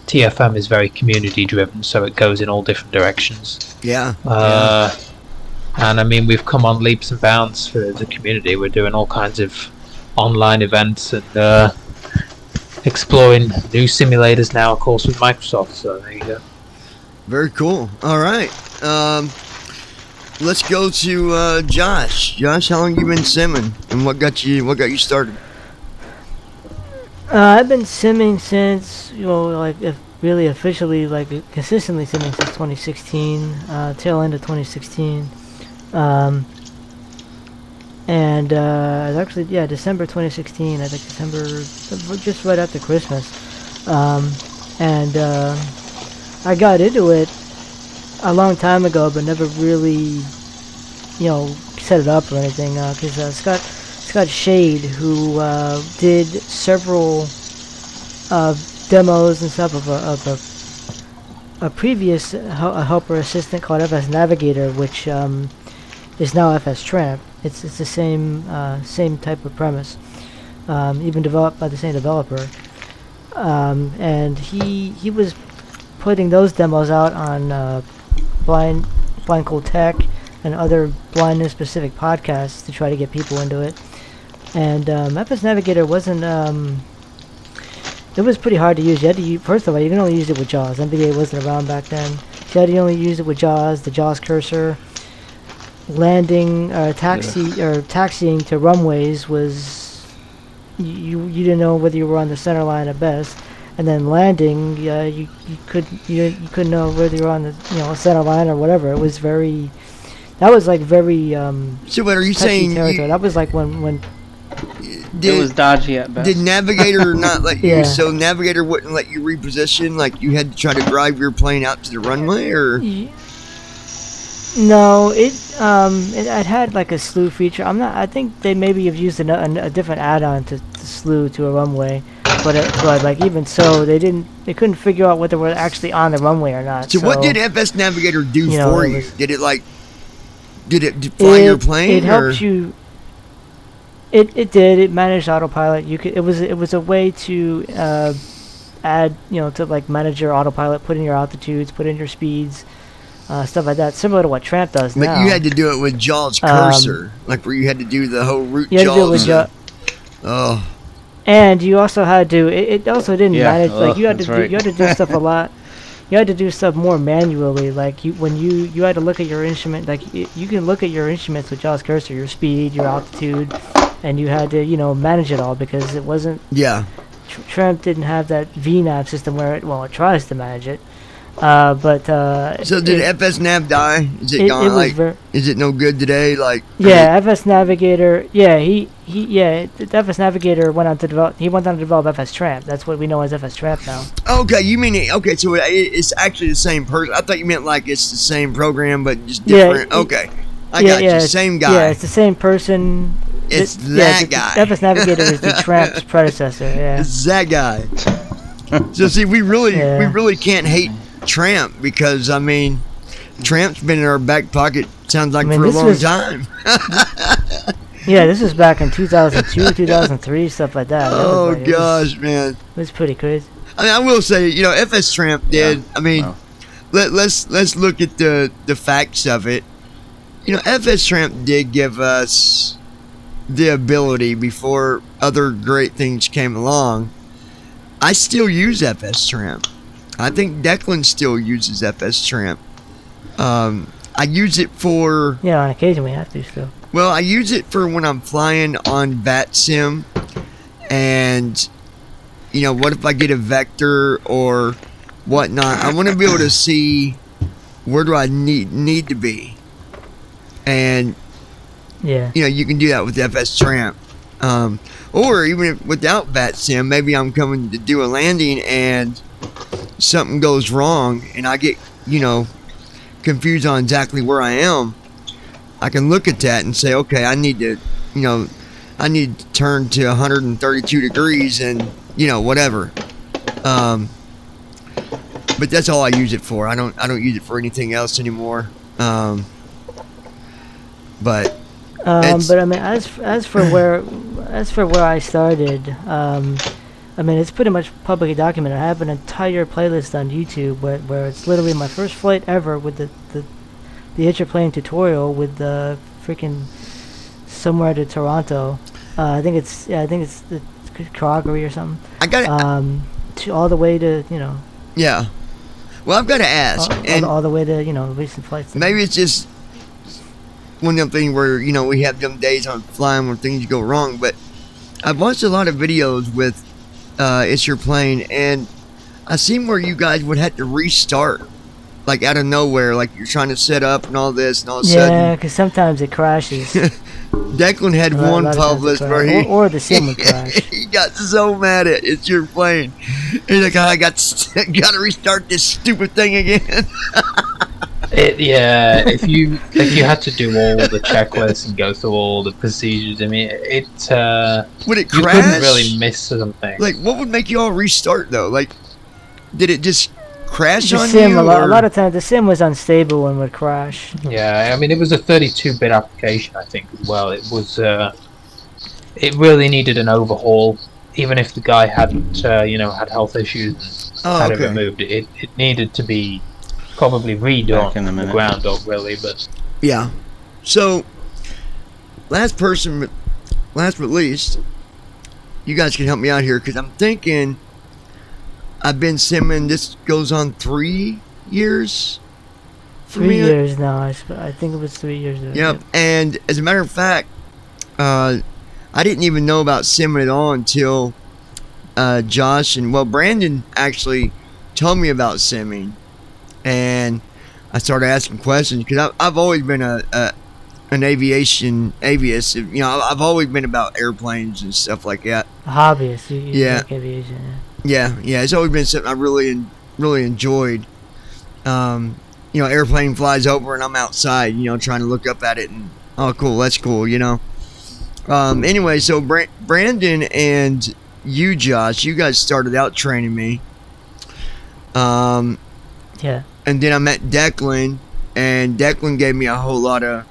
Speaker 2: TFM is very community driven, so it goes in all different directions. And I mean, we've come on leaps and bounds for the community. We're doing all kinds of online events and exploring new simulators now, of course, with Microsoft. So there you go.
Speaker 1: Very cool. All right. Let's go to Josh. Josh, how long you been simming, and what got you started?
Speaker 4: I've been simming since, really officially, consistently simming since 2016, tail end of 2016. And actually, December 2016, I think December, just right after Christmas. And I got into it a long time ago, but never really, set it up or anything, because Scott Shade, who did several demos and stuff of a previous helper assistant called FS Navigator, which is now FS Tramp. It's the same type of premise, even developed by the same developer. And he was putting those demos out on Blind Cool Tech and other blindness specific podcasts to try to get people into it. And FS Navigator wasn't. It was pretty hard to use. You had to use, first of all, you can only use it with JAWS. NVDA wasn't around back then. So you had to only use it with JAWS, the JAWS cursor. Landing taxiing to runways was you didn't know whether you were on the center line at best, and then landing you couldn't know whether you were on the center line or whatever. It was very so what are you saying? That was like when
Speaker 3: it was dodgy at best.
Speaker 1: Did Navigator not let you? So Navigator wouldn't let you reposition. Like you had to try to drive your plane out to the runway, or?
Speaker 4: No, it had like a slew feature. I think they maybe have used a different add-on to slew to a runway, but even so, they couldn't figure out whether we're actually on the runway or not.
Speaker 1: So what did FS Navigator do for you? Did it fly your plane?
Speaker 4: It helped you. It did. It managed autopilot. It was a way to add to manage your autopilot, put in your altitudes, put in your speeds. Stuff like that, similar to what Tramp does now.
Speaker 1: But you had to do it with JAWS cursor, where you had to do the whole route
Speaker 4: you
Speaker 1: JAWS.
Speaker 4: Had to do it with
Speaker 1: Oh.
Speaker 4: And you also had to. It also didn't manage. You had to you had to do stuff a lot. You had to do stuff more manually. When you had to look at your instrument. You can look at your instruments with JAWS cursor, your speed, your altitude, and you had to manage it all because it wasn't.
Speaker 1: Yeah.
Speaker 4: Tramp didn't have that VNAV system where it tries to manage it.
Speaker 1: So did FS Nav die? Is it gone? Like, is it no good today? Like,
Speaker 4: yeah, FS Navigator. Yeah, the FS Navigator went on to develop. He went on to develop FS Tramp. That's what we know as FS Tramp now.
Speaker 1: Okay, you mean okay? So it's actually the same person. I thought you meant like it's the same program but just different. Okay, I got you. Same guy.
Speaker 4: Yeah, it's the same person.
Speaker 1: It's that guy.
Speaker 4: FS Navigator is the Tramp's predecessor. Yeah,
Speaker 1: it's that guy. So see, we really can't hate Tramp because I mean, Tramp's been in our back pocket. Sounds like for a long time.
Speaker 4: Yeah, this was back in 2002, 2003, stuff like that.
Speaker 1: Oh gosh, man,
Speaker 4: it was pretty crazy.
Speaker 1: I mean, I will say, FS Tramp did. Yeah. I mean, let's look at the facts of it. FS Tramp did give us the ability before other great things came along. I still use FS Tramp. I think Declan still uses FS Tramp. I use it for...
Speaker 4: Yeah, on occasion we have to still.
Speaker 1: Well, I use it for when I'm flying on VATSIM and, what if I get a vector or whatnot. I want to be able to see where do I need to be. And, you can do that with FS Tramp. Or even without VATSIM, maybe I'm coming to do a landing and something goes wrong and I get, confused on exactly where I am. I can look at that and say, okay, I need to turn to 132 degrees and, whatever. But that's all I use it for. I don't use it for anything else anymore. But
Speaker 4: I mean, as for where I started, I mean, it's pretty much publicly documented. I have an entire playlist on YouTube where it's literally my first flight ever with the interplane tutorial with the freaking somewhere to Toronto. I think it's the Calgary or something.
Speaker 1: I got it.
Speaker 4: All the way to
Speaker 1: Yeah. Well, I've got to ask.
Speaker 4: All the way to recent flights.
Speaker 1: Maybe it's just one of them things where we have them days on flying where things go wrong. But I've watched a lot of videos with It's Your Plane, and I've seen where you guys would have to restart. Like out of nowhere, like you're trying to set up and all this, and all of a sudden...
Speaker 4: Yeah, because sometimes it crashes.
Speaker 1: Declan had one published where he...
Speaker 4: Or the sim would crash.
Speaker 1: He got so mad at It's Your Plane. He's like, I got to restart this stupid thing again.
Speaker 2: If you had to do all the checklists and go through all the procedures, I mean,
Speaker 1: would it crash?
Speaker 2: You couldn't really miss something.
Speaker 1: Like, what would make you all restart though? Like, did it just crash on
Speaker 4: sim,
Speaker 1: you?
Speaker 4: A lot of times the sim was unstable and would crash.
Speaker 2: Yeah, I mean, it was a 32-bit application, I think, as well. It was, it really needed an overhaul, even if the guy hadn't, had health issues and had it removed. It needed to be probably redone from the ground up, really, but...
Speaker 1: Yeah. So, last but least, you guys can help me out here, because I'm thinking... I've been simming. This goes on 3 years.
Speaker 4: 3 years now. I think it was 3 years.
Speaker 1: Yep. And as a matter of fact, I didn't even know about simming at all until Josh and Brandon actually told me about simming, and I started asking questions because I've always been an aviist. I've always been about airplanes and stuff like that.
Speaker 4: A hobbyist. You
Speaker 1: yeah.
Speaker 4: Like aviation.
Speaker 1: Yeah, it's always been something I really enjoyed. Airplane flies over and I'm outside, trying to look up at it and, oh, cool, that's cool, Anyway, so Brandon and you, Josh, you guys started out training me.
Speaker 4: Yeah.
Speaker 1: And then I met Declan, and Declan gave me a lot of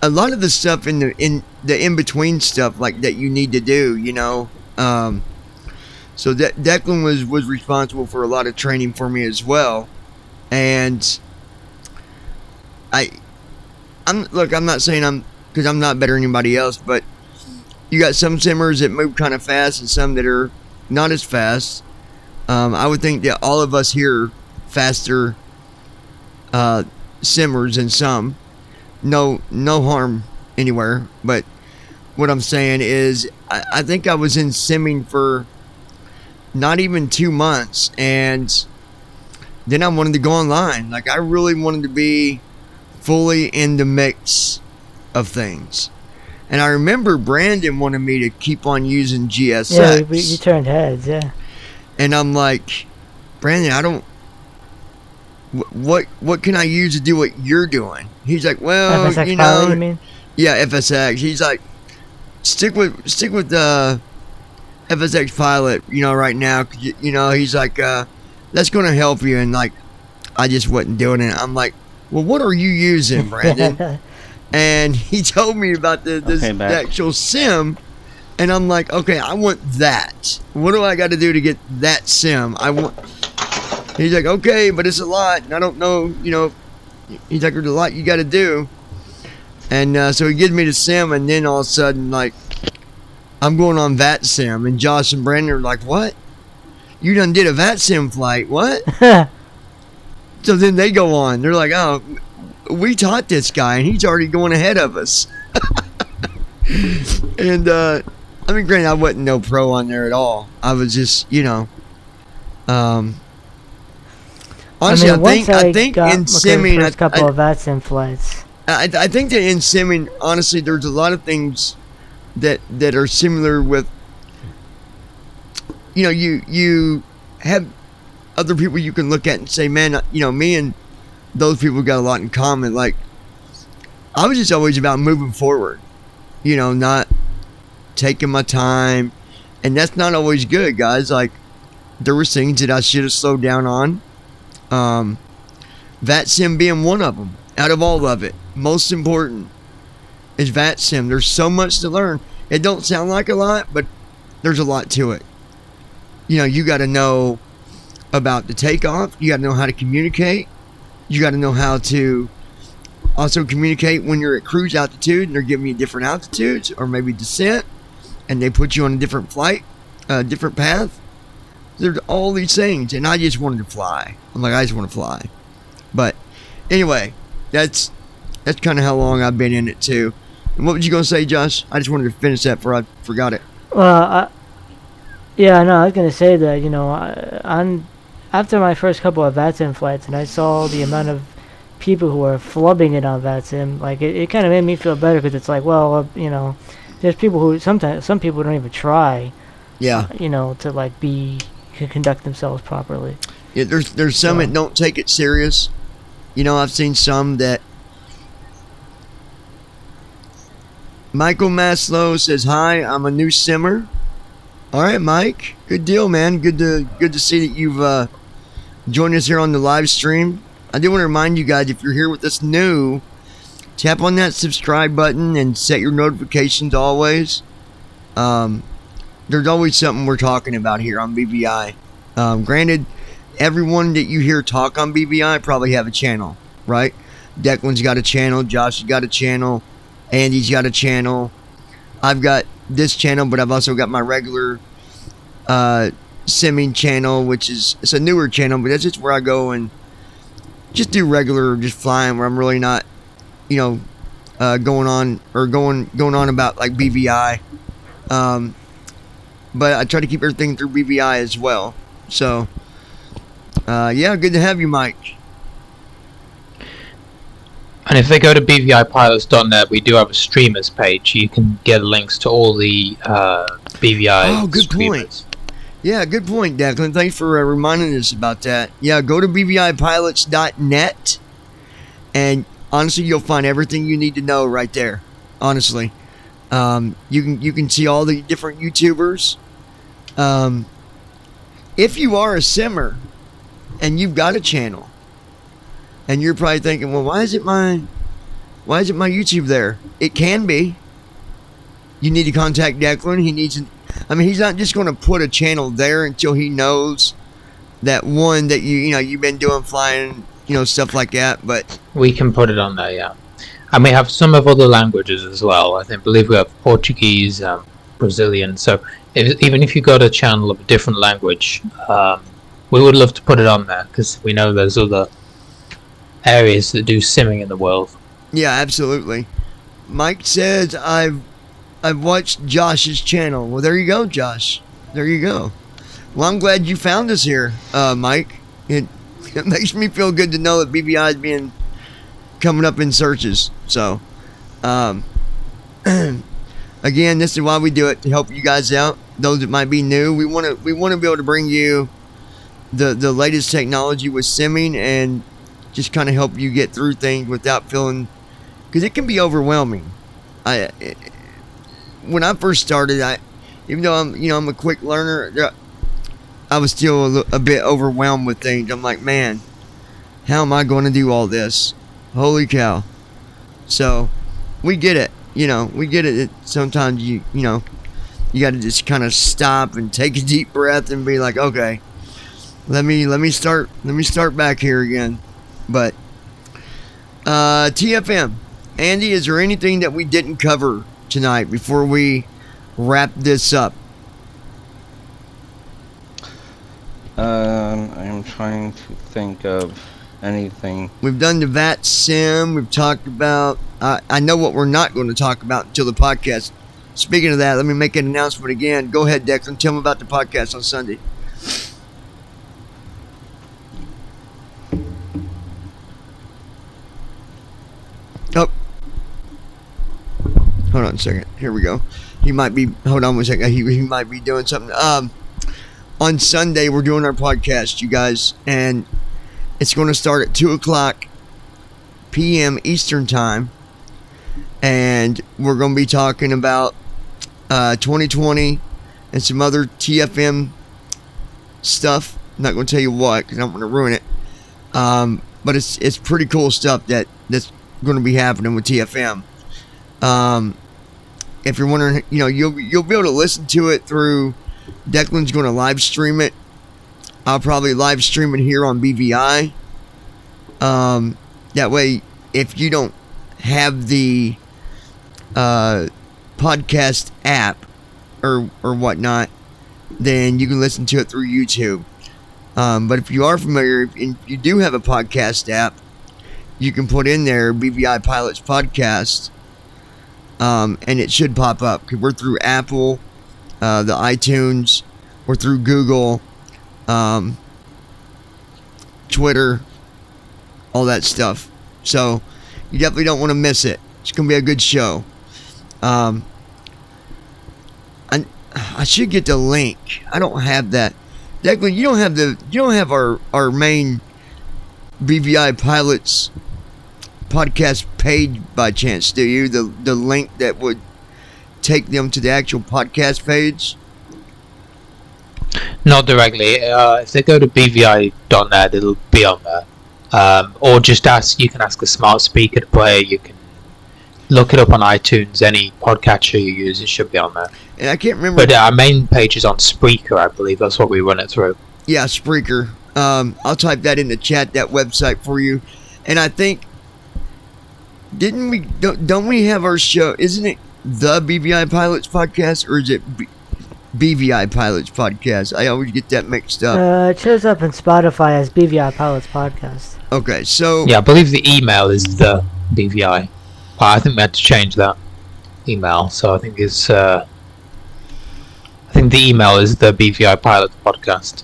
Speaker 1: the stuff in the in-between stuff, like, that you need to do, So Declan was responsible for a lot of training for me as well, and I'm not saying because I'm not better than anybody else, but you got some simmers that move kind of fast and some that are not as fast. I would think that all of us here faster simmers than some. No harm anywhere, but what I'm saying is I think I was in simming for not even 2 months, and then I wanted to go online. Like, I really wanted to be fully in the mix of things. And I remember Brandon wanted me to keep on using GSX.
Speaker 4: Yeah, you turned heads, yeah.
Speaker 1: And I'm like, Brandon, I don't. What can I use to do what you're doing? He's like, well,
Speaker 4: FSX
Speaker 1: you know,
Speaker 4: pilot, you mean?
Speaker 1: yeah, FSX. He's like, stick with the FSX pilot, you know, right now. You know, he's like, that's gonna help you. And like, I just wasn't doing it. I'm like, well, what are you using, Brandon? And he told me about the actual sim, and I'm like, okay, I want that. What do I got to do to get that sim? He's like, okay, but it's a lot, and I don't know, you know. He's like, there's a lot you got to do. And so he gives me the sim, and then all of a sudden, like, I'm going on VAT sim, and Josh and Brandon are like, what? You done did a VAT sim flight? What? So then they go on. They're like, oh, we taught this guy, and he's already going ahead of us. And I mean, granted, I wasn't no pro on there at all. I was just, you know, honestly, I think in simming,
Speaker 4: first couple of VATSIM flights.
Speaker 1: I think that in simming, honestly, there's a lot of things that are similar with, you know, you have other people you can look at and say, man, you know, me and those people got a lot in common. Like, I was just always about moving forward, you know, not taking my time, and that's not always good, guys. Like, there were things that I should have slowed down on. VATSIM being one of them. Out of all of it, most important is VATSIM. There's so much to learn. It don't sound like a lot, but there's a lot to it. You know, you got to know about the takeoff. You got to know how to communicate. You got to know how to also communicate when you're at cruise altitude and they're giving you different altitudes or maybe descent, and they put you on a different flight, different path. There's all these things, and I just wanted to fly. I'm like, I just want to fly. But anyway, that's kind of how long I've been in it too. And what was you gonna say, Josh? I just wanted to finish that before I forgot it.
Speaker 4: Well, yeah, no, I was gonna say that, you know, after my first couple of VATSIM flights, and I saw the amount of people who are flubbing it on VATSIM, like it kind of made me feel better, because it's like, well, you know, there's people who some people don't even try.
Speaker 1: Yeah.
Speaker 4: You know, to like conduct themselves properly.
Speaker 1: Yeah, there's some that don't take it serious. You know, I've seen some that. Michael Maslow says, hi, I'm a new simmer. All right, Mike. Good deal, man. Good to see that you've joined us here on the live stream. I do want to remind you guys, if you're here with us new, tap on that subscribe button and set your notifications always. There's always something we're talking about here on BBI. Granted, everyone that you hear talk on BBI probably have a channel, right? Declan's got a channel. Josh has got a channel. Andy's got a channel. I've got this channel, but I've also got my regular simming channel, which is, it's a newer channel, but that's just where I go and just do regular, just flying, where I'm really not, you know, going on about like BBI. But I try to keep everything through BBI as well. So, yeah, good to have you, Mike.
Speaker 2: And if they go to bvipilots.net, we do have a streamers page. You can get links to all the BVI
Speaker 1: good
Speaker 2: streamers.
Speaker 1: Point. Yeah, good point, Declan. Thanks for reminding us about that. Yeah, go to bvipilots.net, and honestly, you'll find everything you need to know right there. Honestly, you can see all the different YouTubers. If you are a simmer and you've got a channel, and you're probably thinking, well, why isn't my YouTube there? It can be. You need to contact Declan. He's not just going to put a channel there until he knows that one that you've been doing flying, stuff like that. But
Speaker 2: we can put it on there, yeah. And we have some of other languages as well. I believe we have Portuguese, Brazilian. So even if you got a channel of a different language, we would love to put it on there, because we know there's other areas that do simming in the world.
Speaker 1: Yeah, absolutely. Mike says, I've I've watched Josh's channel. Well, there you go, Josh. There you go. Well, I'm glad you found us here, Mike. It makes me feel good to know that BVI is being coming up in searches. So, again, this is why we do it, to help you guys out. Those that might be new, we want to be able to bring you the latest technology with simming and just kind of help you get through things without feeling, because it can be overwhelming. When I first started, even though I'm a quick learner, I was still a bit overwhelmed with things. I'm like, man, how am I going to do all this? Holy cow! So we get it. We get it. Sometimes you got to just kind of stop and take a deep breath and be like, okay, let me start back here again. But TFM, Andy, is there anything that we didn't cover tonight before we wrap this up?
Speaker 3: I'm trying to think of anything.
Speaker 1: We've done the VAT sim. We've talked about. I know what we're not going to talk about until the podcast. Speaking of that, let me make an announcement again. Go ahead, Declan. Tell them about the podcast on Sunday. Oh. Hold on a second. Here we go. He might be. Hold on one second. He might be doing something. On Sunday, we're doing our podcast, you guys, and it's going to start at 2:00 p.m. Eastern Time, and we're going to be talking about 2020 and some other TFM stuff. I'm not going to tell you what, because I don't want to ruin it. But it's pretty cool stuff that's going to be happening with TFM. If you're wondering, you'll be able to listen to it through. Declan's going to live stream it. I'll probably live stream it here on BVI. That way, if you don't have the podcast app or whatnot, then you can listen to it through YouTube. But if you are familiar, if you do have a podcast app, you can put in there BVI Pilots Podcast, and it should pop up, because we're through Apple, the iTunes, we're through Google, Twitter, all that stuff. So you definitely don't want to miss it. It's going to be a good show. I should get the link. I don't have that. Declan, you don't have our main BVI Pilots podcast page by chance, do you? The link that would take them to the actual podcast page?
Speaker 2: Not directly. If they go to bvi.net, it'll be on there. Or just you can ask a smart speaker to play. You can look it up on iTunes, any podcatcher you use, it should be on there.
Speaker 1: And I can't remember.
Speaker 2: But our main page is on Spreaker, I believe. That's what we run it through.
Speaker 1: Yeah, Spreaker. I'll type that in the chat, that website for you. And I think, don't we have our show, isn't it the BVI Pilots Podcast, or is it BVI Pilots Podcast? I always get that mixed up.
Speaker 4: It shows up in Spotify as BVI Pilots Podcast.
Speaker 1: Okay, so...
Speaker 2: Yeah, I believe the email is the BVI. I think we had to change that email, so I think it's... I think the email is the BVI Pilots Podcast.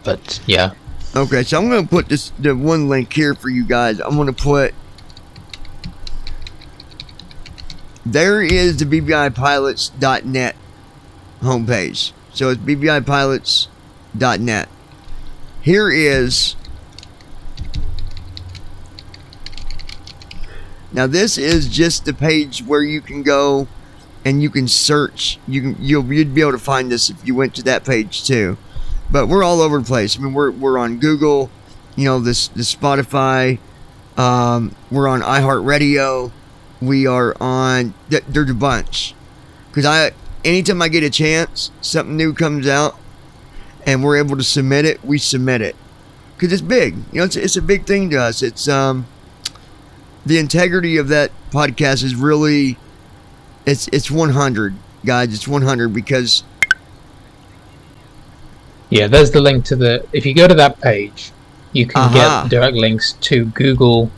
Speaker 2: But, yeah.
Speaker 1: Okay, so I'm going to put the one link here for you guys. I'm going to put... There is the BVIPilots.net homepage. So it's BVIPilots.net. Here is... Now this is just the page where you can go and you can search. You'd be able to find this if you went to that page too. But we're all over the place. I mean, we're on Google, the Spotify. We're on iHeartRadio. We are on. There's a bunch. Because anytime I get a chance, something new comes out, and we're able to submit it, we submit it. Because it's big. It's a big thing to us. It's the integrity of that podcast is really, it's 100, guys. It's 100 because...
Speaker 2: Yeah, there's the link to the... If you go to that page, you can get direct links to Google,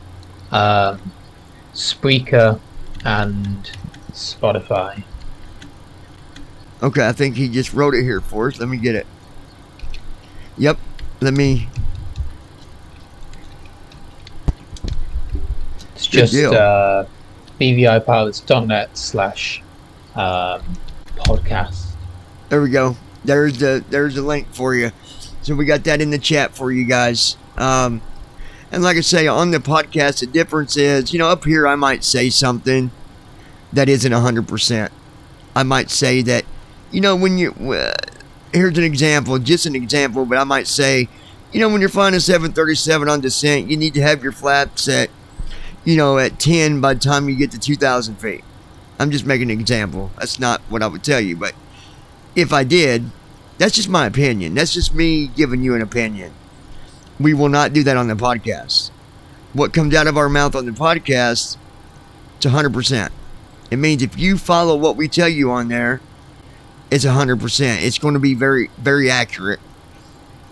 Speaker 2: Spreaker, and Spotify.
Speaker 1: Okay, I think he just wrote it here for us. Let me get it. Yep. Let me.
Speaker 2: It's just bvipilots.net/podcast.
Speaker 1: There we go. There's the link for you. So we got that in the chat for you guys. And like I say, on the podcast, the difference is, up here I might say something that isn't 100%. I might say that, when you, here's an example, just an example, but I might say, when you're flying a 737 on descent, you need to have your flaps at, at 10 by the time you get to 2,000 feet. I'm just making an example. That's not what I would tell you, but if I did, that's just my opinion. That's just me giving you an opinion. We will not do that on the podcast. What comes out of our mouth on the podcast, it's 100%. It means if you follow what we tell you on there, it's 100%. It's going to be very, very accurate.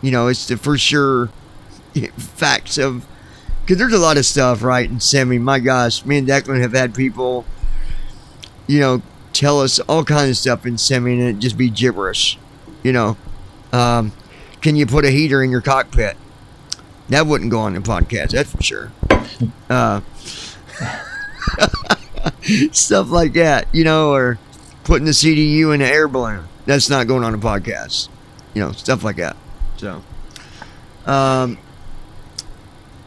Speaker 1: It's the for sure facts of, because there's a lot of stuff, right, in semi. My gosh, me and Declan have had people, tell us all kinds of stuff in semi, and it just be gibberish. Can you put a heater in your cockpit? That wouldn't go on the podcast, that's for sure. Stuff like that, or putting the CDU in an air balloon. That's not going on a podcast. Stuff like that. So,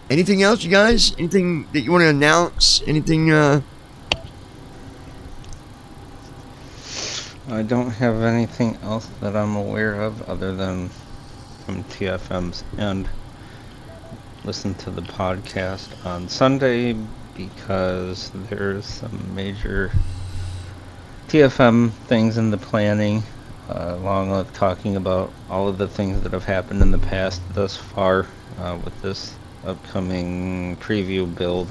Speaker 1: anything else, you guys? Anything that you want to announce? Anything?
Speaker 3: I don't have anything else that I'm aware of other than from TFM's end. Listen to the podcast on Sunday because there's some major TFM things in the planning, along with talking about all of the things that have happened in the past thus far with this upcoming preview build,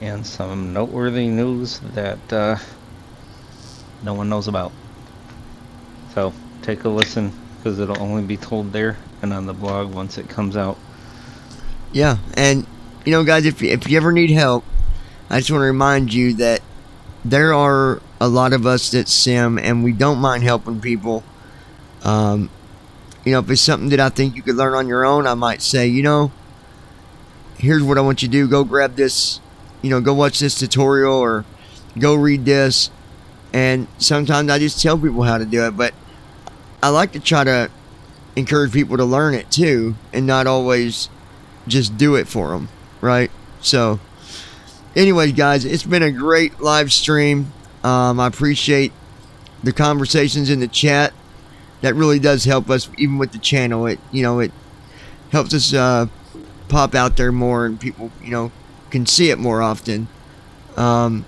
Speaker 3: and some noteworthy news that no one knows about. So take a listen, because it'll only be told there and on the blog once it comes out.
Speaker 1: Yeah, and guys, if you ever need help, I just want to remind you that there are a lot of us that sim, and we don't mind helping people. If it's something that I think you could learn on your own, I might say, here's what I want you to do. Go grab this, go watch this tutorial, or go read this. And sometimes I just tell people how to do it, but I like to try to encourage people to learn it too, and not always just do it for them, right? So anyways, guys, it's been a great live stream. I appreciate the conversations in the chat. That really does help us, even with the channel. It helps us pop out there more, and people can see it more often. So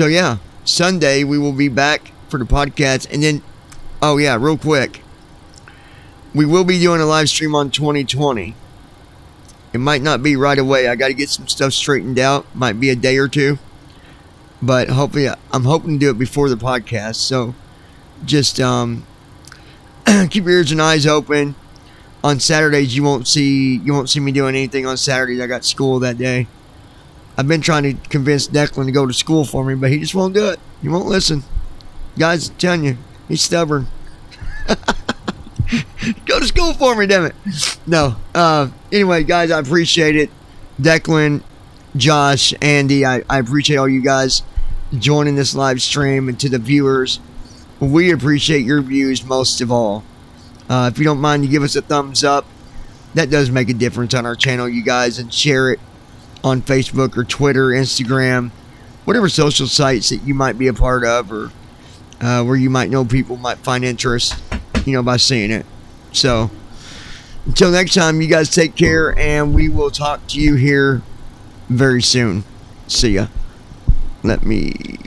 Speaker 1: yeah, Sunday we will be back for the podcast, and then real quick, we will be doing a live stream on 2020. It might not be right away. I got to get some stuff straightened out. Might be a day or two, but hopefully, I'm hoping to do it before the podcast. So just keep your ears and eyes open. On Saturdays, you won't see me doing anything on Saturdays. I got school that day. I've been trying to convince Declan to go to school for me, but he just won't do it. He won't listen. Guys, I'm telling you, he's stubborn. Go to school for me, damn it. No. Anyway, guys, I appreciate it. Declan, Josh, Andy, I appreciate all you guys joining this live stream, and to the viewers, we appreciate your views most of all. If you don't mind, you give us a thumbs up. That does make a difference on our channel, you guys, and share it on Facebook or Twitter, Instagram, whatever social sites that you might be a part of, or where you might know people might find interest, by seeing it. So until next time, you guys take care, and we will talk to you here very soon. See ya. Let me